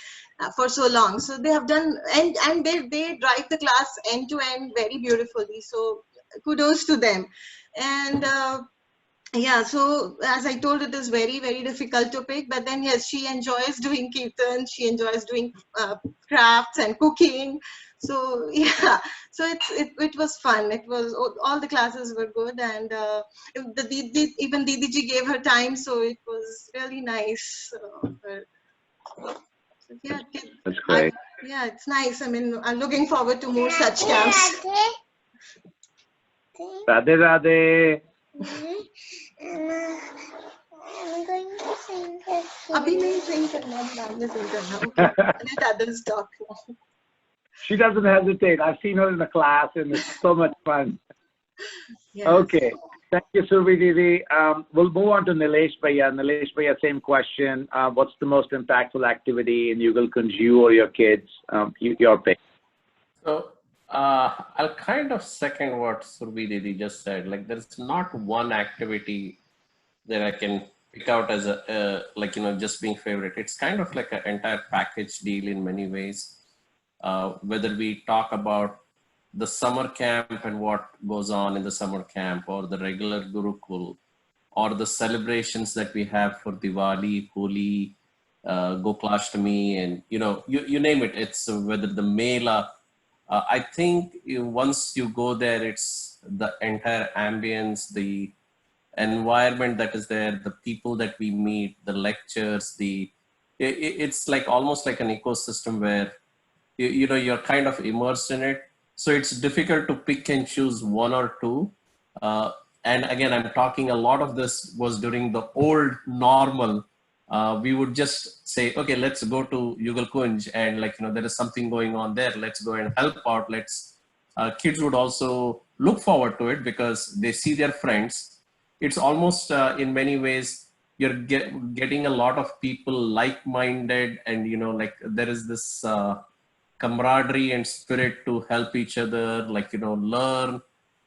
for so long. So they have done, and they drive the class end to end very beautifully. So kudos to them. And yeah, so as I told, it is very, very difficult to pick, but then yes, she enjoys doing kirtan, she enjoys doing crafts and cooking. So yeah, so it was fun. It was, all the classes were good, and even Didiji gave her time, so it was really nice. So yeah, that's great. Yeah, it's nice. I mean, I'm looking forward to more such camps. Radhe Radhe. I'm going to sing her. Abhi nahi sing karna, baad mein sing karna. Okay, let others talk now. She doesn't hesitate. I've seen her in the class, and it's so much fun. Yes. Okay. Thank you, Surbi Didi. We'll move on to Nilesh Bhaiya. Nilesh Bhaiya, same question. What's the most impactful activity in Yugal Kunj, you or your kids? Your pick. So I'll kind of second what Surbi Didi just said. Like, there's not one activity that I can pick out as a just being favorite. It's kind of like an entire package deal in many ways. Whether we talk about the summer camp and what goes on in the summer camp, or the regular Gurukul, or the celebrations that we have for Diwali, Holi, Goklashtami, and you name it. It's whether the Mela. I think once you go there, it's the entire ambience, the environment that is there, the people that we meet, the lectures, it's like almost like an ecosystem where you're kind of immersed in it. So it's difficult to pick and choose one or two. And again, I'm talking, a lot of this was during the old normal. We would just say, okay, let's go to Yugal Kunj, and there is something going on there. Let's go and help out. Kids would also look forward to it because they see their friends. It's almost in many ways, you're getting a lot of people like-minded, and there is this camaraderie and spirit to help each other, learn.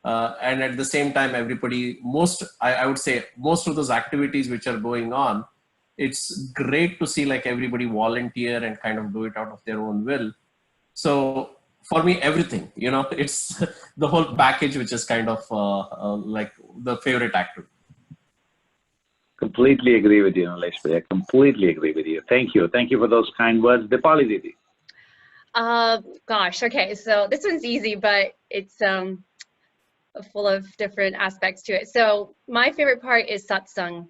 And at the same time, everybody, I would say most of those activities which are going on, it's great to see everybody volunteer and kind of do it out of their own will. So for me, everything, it's the whole package, which is kind of like the favorite activity. Completely agree with you, Nilesh Bhaiya. Completely agree with you. Thank you. Thank you for those kind words. Dipali Didi. Gosh, okay, so this one's easy, but it's full of different aspects to it. So my favorite part is satsang.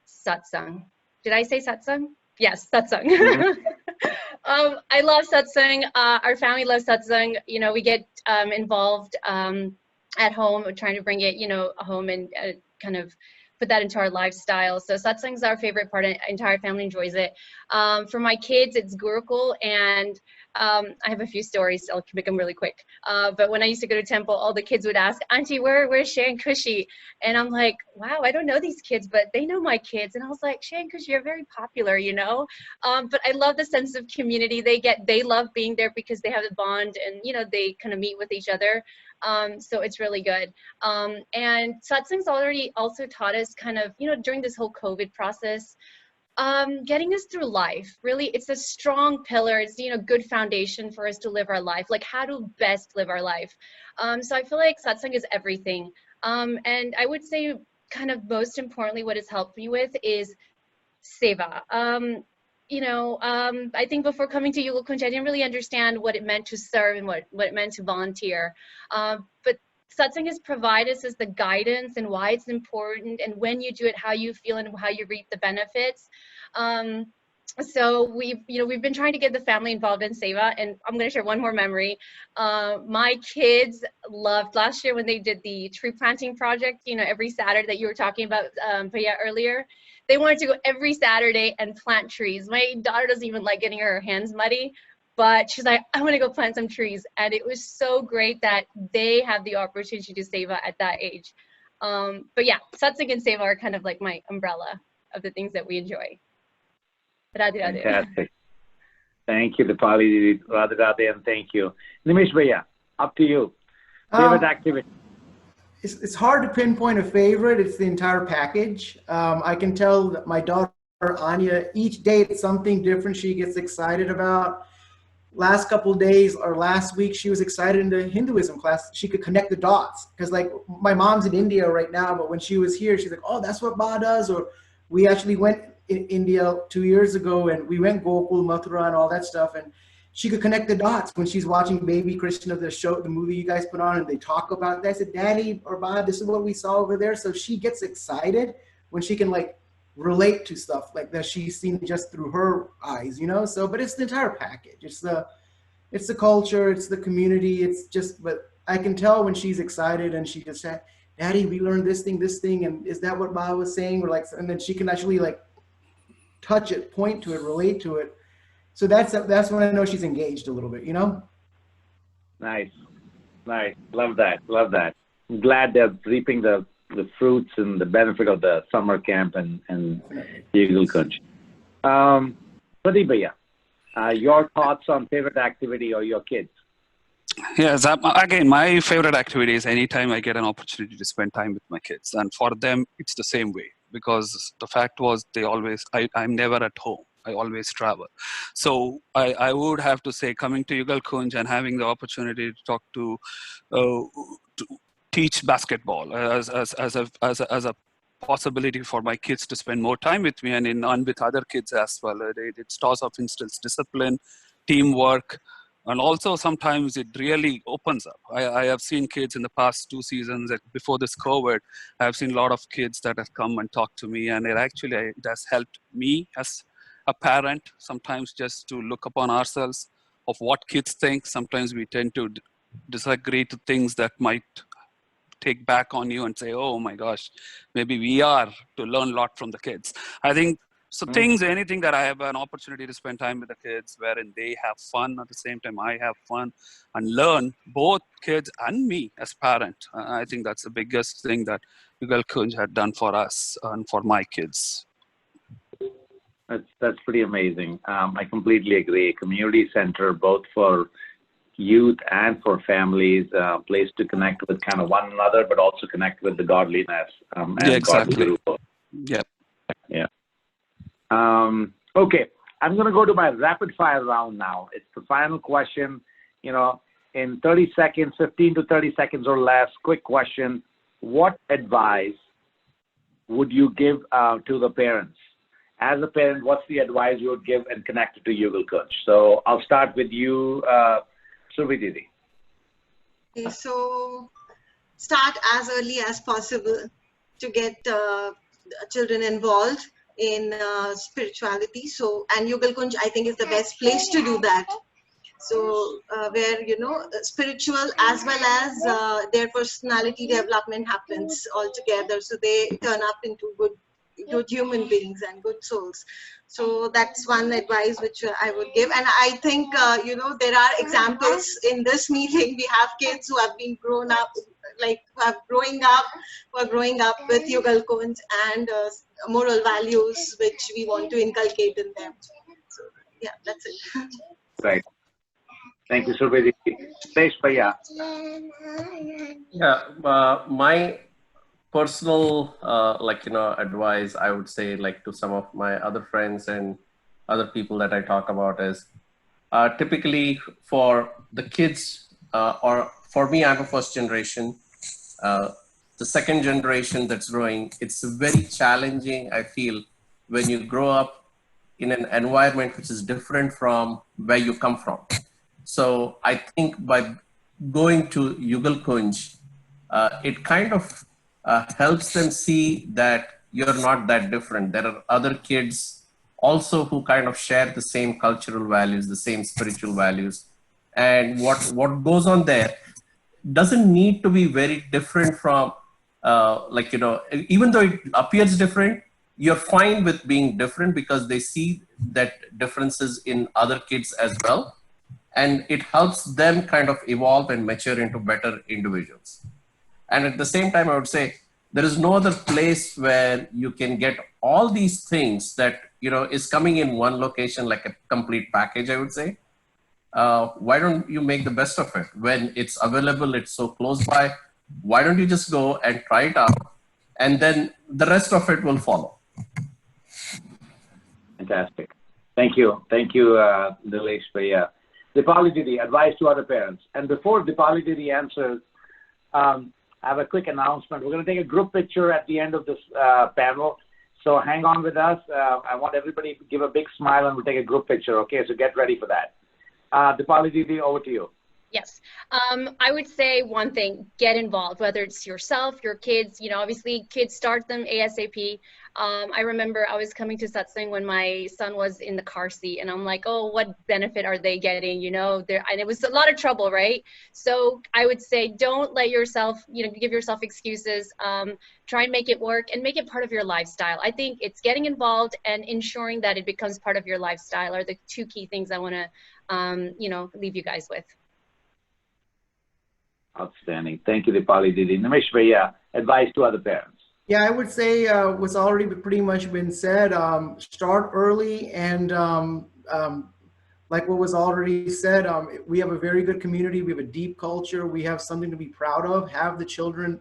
Satsang. Did I say satsang? Yes, satsang. Mm-hmm. I love satsang. Our family loves satsang. We get involved at home. We're trying to bring it, home and kind of put that into our lifestyle. So satsang is our favorite part. Our entire family enjoys it. For my kids, it's Gurukul, and I have a few stories. I'll make them really quick. But when I used to go to temple, all the kids would ask, Auntie, where's Shay and Kushi? And I'm like, wow, I don't know these kids, but they know my kids. And I was like, Shay and Kushi are very popular, you know? But I love the sense of community they get. They love being there because they have a bond and, you know, they kind of meet with each other. So it's really good. And satsang's already also taught us kind of, you know, during this whole COVID process, getting us through life. Really, it's a strong pillar. It's, you know, good foundation for us to live our life, like how to best live our life. So I feel like satsang is everything. And I would say kind of most importantly, what it's helped me with is seva. You know, I think before coming to Yugal Kunj, I didn't really understand what it meant to serve and what it meant to volunteer. But satsang has provided us the guidance and why it's important, and when you do it, how you feel and how you reap the benefits. So we've been trying to get the family involved in seva, and I'm going to share one more memory. My kids loved last year when they did the tree planting project, you know, every Saturday that you were talking about, Priya, earlier. They wanted to go every Saturday and plant trees. My daughter doesn't even like getting her hands muddy, but she's like, I want to go plant some trees. And it was so great that they have the opportunity to do seva at that age. But yeah, satsang and seva are kind of like my umbrella of the things that we enjoy. Radhe Radhe. Fantastic. Thank you, Dipali. Radhe Radhe, and thank you. Nimish Bhaiya, up to you. Favorite activity? It's hard to pinpoint a favorite. It's the entire package. I can tell that my daughter, Anya, each day it's something different she gets excited about. Last couple of days or last week, she was excited in the Hinduism class. She could connect the dots. Because like my mom's in India right now, but when she was here, she's like, oh, that's what Ba does. Or we actually went in India 2 years ago and we went Gurukul, Mathura and all that stuff. And she could connect the dots when she's watching Baby Krishna, the movie you guys put on, and they talk about that. I said, Daddy or Ba, this is what we saw over there. So she gets excited when she can like relate to stuff like that she's seen just through her eyes, you know? So, but it's the entire package. It's the culture, it's the community. It's just, but I can tell when she's excited and she just said, Daddy, we learned this thing. And is that what Ba was saying? Or like, and then she can actually like touch it, point to it, relate to it. So that's when I know she's engaged a little bit, you know? Nice. Love that. I'm glad they're reaping the fruits and the benefit of the summer camp and Yugal Kunj. Pradeep Bhaiya, your thoughts on favorite activity or your kids? Yes, again, my favorite activity is anytime I get an opportunity to spend time with my kids. And for them, it's the same way. Because the fact was, I'm never at home. I always travel. So I would have to say, coming to Yugal Kunj and having the opportunity to talk to teach basketball as a possibility for my kids to spend more time with me and with other kids as well. It starts off instills discipline, teamwork, and also sometimes it really opens up. I have seen kids in the past 2 seasons before this COVID. I have seen a lot of kids that have come and talked to me, and it has helped me as a parent sometimes just to look upon ourselves of what kids think. Sometimes we tend to disagree to things that might take back on you and say, oh my gosh, maybe we are to learn a lot from the kids. I think so anything that I have an opportunity to spend time with the kids wherein they have fun at the same time I have fun and learn, both kids and me as parent. I think that's the biggest thing that Yugal Kunj had done for us and for my kids. That's pretty amazing. I completely agree. Community center, both for youth and for families, place to connect with kind of one another, but also connect with the godliness and exactly. God. Yeah. Okay, I'm going to go to my rapid fire round now. It's the final question. You know, in 30 seconds, 15 to 30 seconds or less, quick question. What advice would you give to the parents? As a parent, what's the advice you would give and connect it to Yugal Kunj? So I'll start with you, Survi Didi. Okay, so start as early as possible to get children involved in spirituality. So, and Yugal Kunj, I think, is the best place to do that. So where, you know, spiritual as well as their personality development happens all together. So they turn up into good human beings and good souls. So that's one advice which I would give. And I think, you know, there are examples in this meeting. We have kids who have been grown up, like who are growing up with Yugal Kunj and moral values which we want to inculcate in them. So yeah, that's it. Right. Thank you, Survedi. Thanks, Bhaiya. Yeah, my personal, like, you know, advice, I would say, like, to some of my other friends and other people that I talk about is typically for the kids, or for me, I'm a first generation. The second generation that's growing, it's very challenging, I feel, when you grow up in an environment which is different from where you come from. So I think by going to Yugal Kunj, it kind of helps them see that you're not that different. There are other kids also who kind of share the same cultural values, the same spiritual values. And what goes on there doesn't need to be very different from, like, you know, even though it appears different, you're fine with being different because they see that differences in other kids as well. And it helps them kind of evolve and mature into better individuals. And at the same time, I would say there is no other place where you can get all these things that, you know, is coming in one location, like a complete package, I would say. Why don't you make the best of it when it's available, it's so close by? Why don't you just go and try it out, and then the rest of it will follow. Fantastic. Thank you. Thank you, Nilesh Bhaiya. Dipali Didi, advice to other parents. And before Dipali Didi answers, I have a quick announcement. We're going to take a group picture at the end of this panel. So hang on with us. I want everybody to give a big smile and we'll take a group picture. Okay, so get ready for that. Dipali Didi, over to you. Yes, I would say one thing, get involved, whether it's yourself, your kids, you know, obviously kids start them ASAP. I remember I was coming to satsang when my son was in the car seat and I'm like, oh, what benefit are they getting? You know, and it was a lot of trouble, right? So I would say, don't let yourself, you know, give yourself excuses, try and make it work and make it part of your lifestyle. I think it's getting involved and ensuring that it becomes part of your lifestyle are the two key things I want to, you know, leave you guys with. Outstanding. Thank you, Dipali Didi. Nilesh Bhaiya, advice to other parents. Yeah, I would say what's already pretty much been said. Start early and like what was already said, we have a very good community. We have a deep culture. We have something to be proud of. Have the children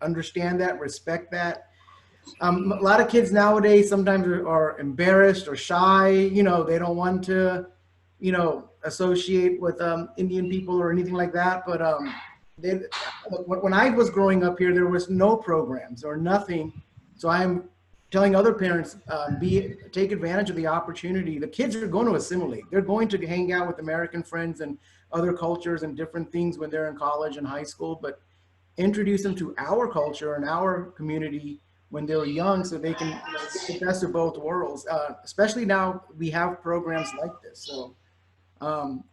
understand that, respect that. A lot of kids nowadays sometimes are embarrassed or shy. You know, they don't want to, you know, associate with Indian people or anything like that. But when I was growing up here, there was no programs or nothing. So I'm telling other parents, take advantage of the opportunity. The kids are going to assimilate. They're going to hang out with American friends and other cultures and different things when they're in college and high school, but introduce them to our culture and our community when they're young so they can get the best of both worlds. Especially now we have programs like this. So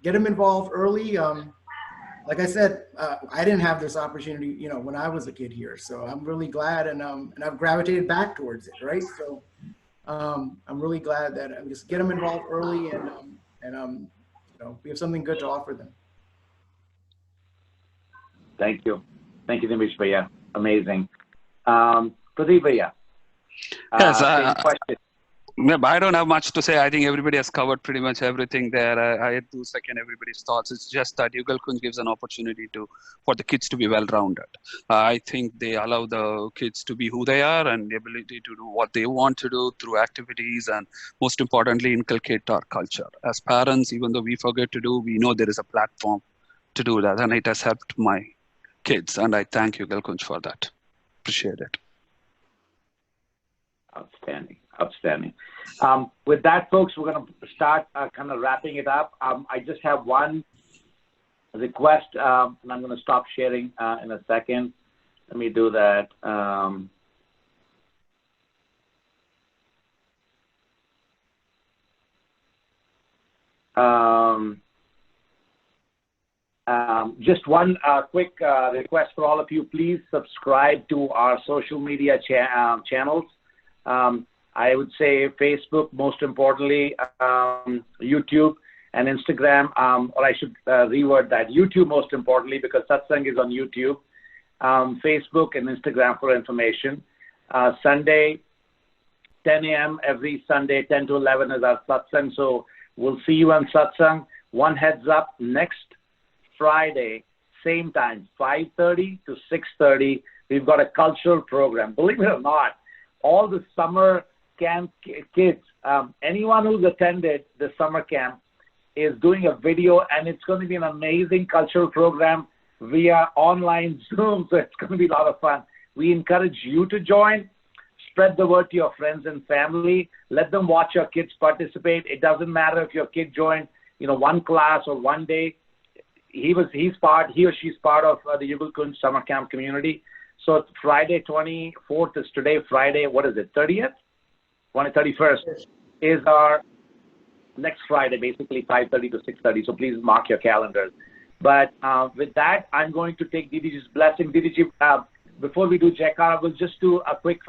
get them involved early. Like I said, I didn't have this opportunity, you know, when I was a kid here. So I'm really glad, and I've gravitated back towards it, right? So I'm really glad that I just get them involved early, and you know, we have something good to offer them. Thank you. Thank you, Nilesh Bhaiya. Amazing. Pradeep Bhaiya. Yes, same question. I don't have much to say. I think everybody has covered pretty much everything there. I do second everybody's thoughts. It's just that Yugal Kunj gives an opportunity for the kids to be well-rounded. I think they allow the kids to be who they are and the ability to do what they want to do through activities and most importantly, inculcate our culture. As parents, even though we forget to do, we know there is a platform to do that, and it has helped my kids. And I thank Yugal Kunj for that. Appreciate it. Outstanding. Outstanding. With that, folks, we're going to start kind of wrapping it up. I just have one request, and I'm going to stop sharing in a second. Let me do that. Just one quick request for all of you, please subscribe to our social media channels. I would say Facebook, most importantly, YouTube and Instagram, or I should reword that, YouTube most importantly, because satsang is on YouTube, Facebook and Instagram for information. Sunday, 10 a.m. every Sunday, 10 to 11 is our satsang. So we'll see you on satsang. One heads up, next Friday, same time, 5:30 to 6:30, we've got a cultural program. Believe it or not, all the summer camp kids, anyone who's attended the summer camp is doing a video, and it's going to be an amazing cultural program via online Zoom, so it's going to be a lot of fun. We encourage you to join. Spread the word to your friends and family. Let them watch your kids participate. It doesn't matter if your kid joined, one class or one day. He or she's part of the Yugal Kunj summer camp community. So it's Friday 24th is today. Friday, what is it, 30th? 31st is our next Friday, basically 5:30 to 6:30. So please mark your calendars. But with that, I'm going to take Didiji's blessing. Didiji, before we do Jaikara, we'll just do a quick,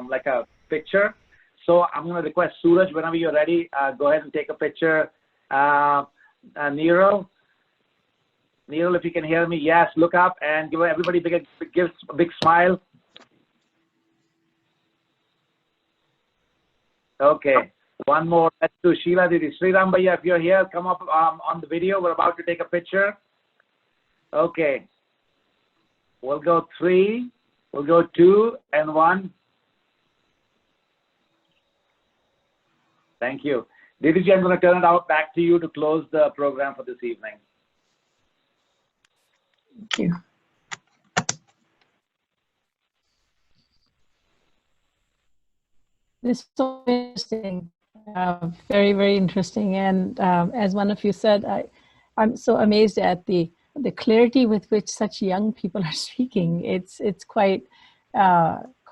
like a picture. So I'm going to request Suraj, whenever you're ready, go ahead and take a picture. Nero, if you can hear me, yes, look up and give everybody a big smile. Okay, one more. Let's do Sheila Didi. Sriram Bhaiya, if you're here, come up on the video. We're about to take a picture. Okay. We'll go 3, we'll go 2, and 1. Thank you. Didiji, I'm going to turn it out back to you to close the program for this evening. Thank you. This is so interesting, very, very interesting. And as one of you said, I'm so amazed at the clarity with which such young people are speaking. It's quite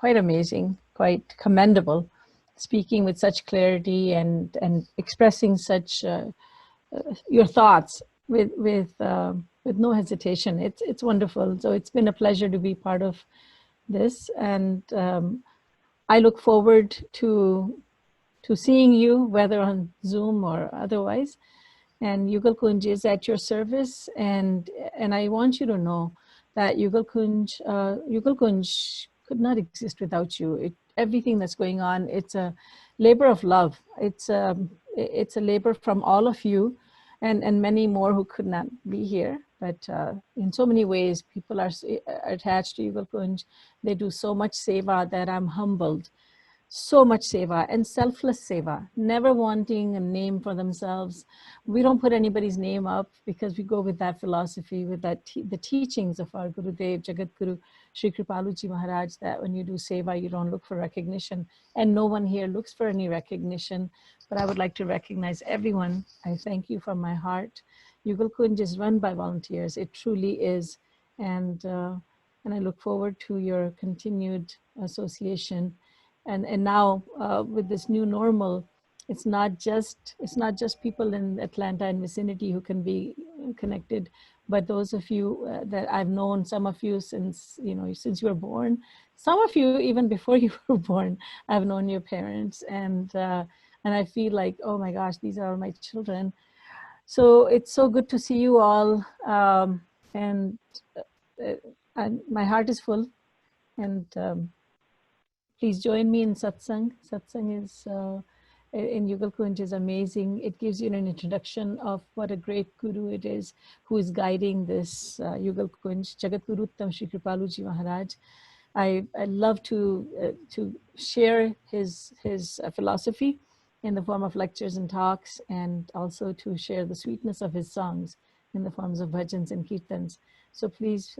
amazing, quite commendable, speaking with such clarity and expressing such your thoughts with no hesitation. It's wonderful. So it's been a pleasure to be part of this, and I look forward to seeing you, whether on Zoom or otherwise. And Yugal Kunj is at your service, and I want you to know that Yugal Kunj could not exist without you. Everything that's going on, it's a labor of love. It's a labor from all of you, and many more who could not be here. But in so many ways, people are attached to Yugal Kunj. They do so much seva that I'm humbled. So much seva and selfless seva, never wanting a name for themselves. We don't put anybody's name up because we go with that philosophy, with that the teachings of our Gurudev, Jagat Guru, Sri Kripaluji Maharaj, that when you do seva, you don't look for recognition. And no one here looks for any recognition. But I would like to recognize everyone. I thank you from my heart. Yugal Kunj is run by volunteers. It truly is. And I look forward to your continued association. And now with this new normal, it's not just people in Atlanta and vicinity who can be connected, but those of you that I've known, some of you since you were born, some of you even before you were born, I've known your parents, and I feel like, oh my gosh, these are my children. So it's so good to see you all, and my heart is full, and please join me in satsang. Satsang is in Yugal Kunj is amazing. It gives you an introduction of what a great guru it is who is guiding this Yugal Kunj, Jagat Guru Uttam Sri Kripaluji Maharaj. I love to share his philosophy in the form of lectures and talks, and also to share the sweetness of his songs in the forms of bhajans and kirtans. So please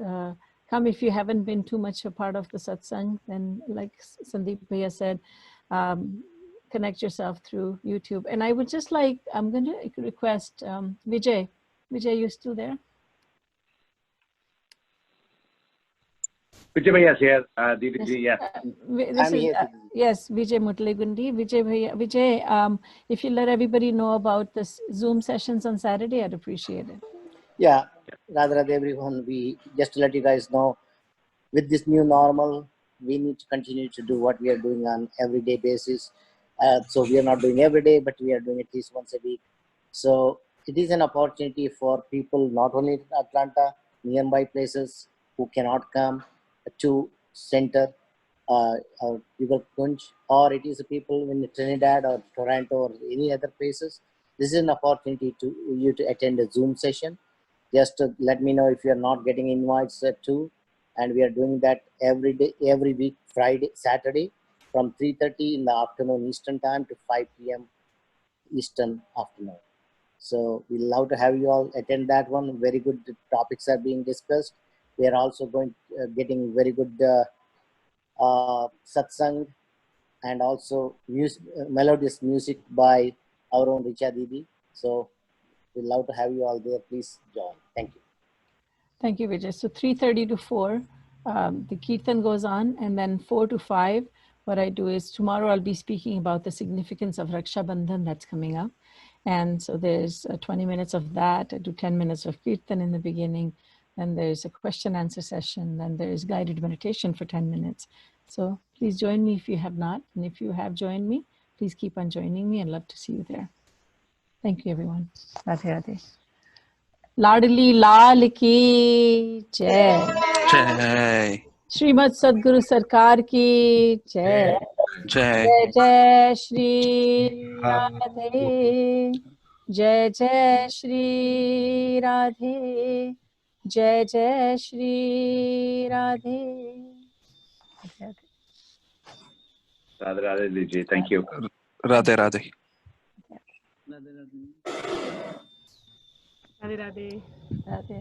come. If you haven't been too much a part of the satsang, then like Sandeep Bhaiya said, connect yourself through YouTube. And I would just like, I'm going to request Vijay. Vijay, you still there? Vijay Bhaiya is here. Didiji, yes. Yes, Vijay Mutlegundi. Vijay, if you let everybody know about this Zoom sessions on Saturday, I'd appreciate it. Yeah, Radha Radha everyone. We just to let you guys know, with this new normal, we need to continue to do what we are doing on everyday basis. So we are not doing every day, but we are doing at least once a week. So it is an opportunity for people not only in Atlanta, nearby places who cannot come to center Yugal Kunj, or it is people in Trinidad or Toronto or any other places. This is an opportunity to you to attend a Zoom session. Just to let me know if you are not getting invites too, and we are doing that every day, every week, Friday, Saturday, from 3:30 in the afternoon Eastern time to 5 p.m. Eastern afternoon. So we love to have you all attend that one. Very good topics are being discussed. We are also getting very good satsang and also melodious music by our own Richa Didi. So we love to have you all there. Please join. Thank you. Thank you, Vijay. So 3:30 to 4, the Kirtan goes on, and then 4 to 5, what I do is tomorrow I'll be speaking about the significance of Raksha Bandhan that's coming up. And so there's 20 minutes of that. I do 10 minutes of Kirtan in the beginning. Then there's a question answer session. Then there's guided meditation for 10 minutes. So please join me if you have not. And if you have joined me, please keep on joining me. I'd love to see you there. Thank you, everyone. Radhe Radhe. लाडली लाल की जय जय श्रीमद सद्गुरु सरकार की जय जय जय जय श्री राधे जय जय श्री राधे जय जय Shri Radhe Radhe Radhe, Vijay. Thank you. Radhe Radhe. Radhe Radhe. Radhe.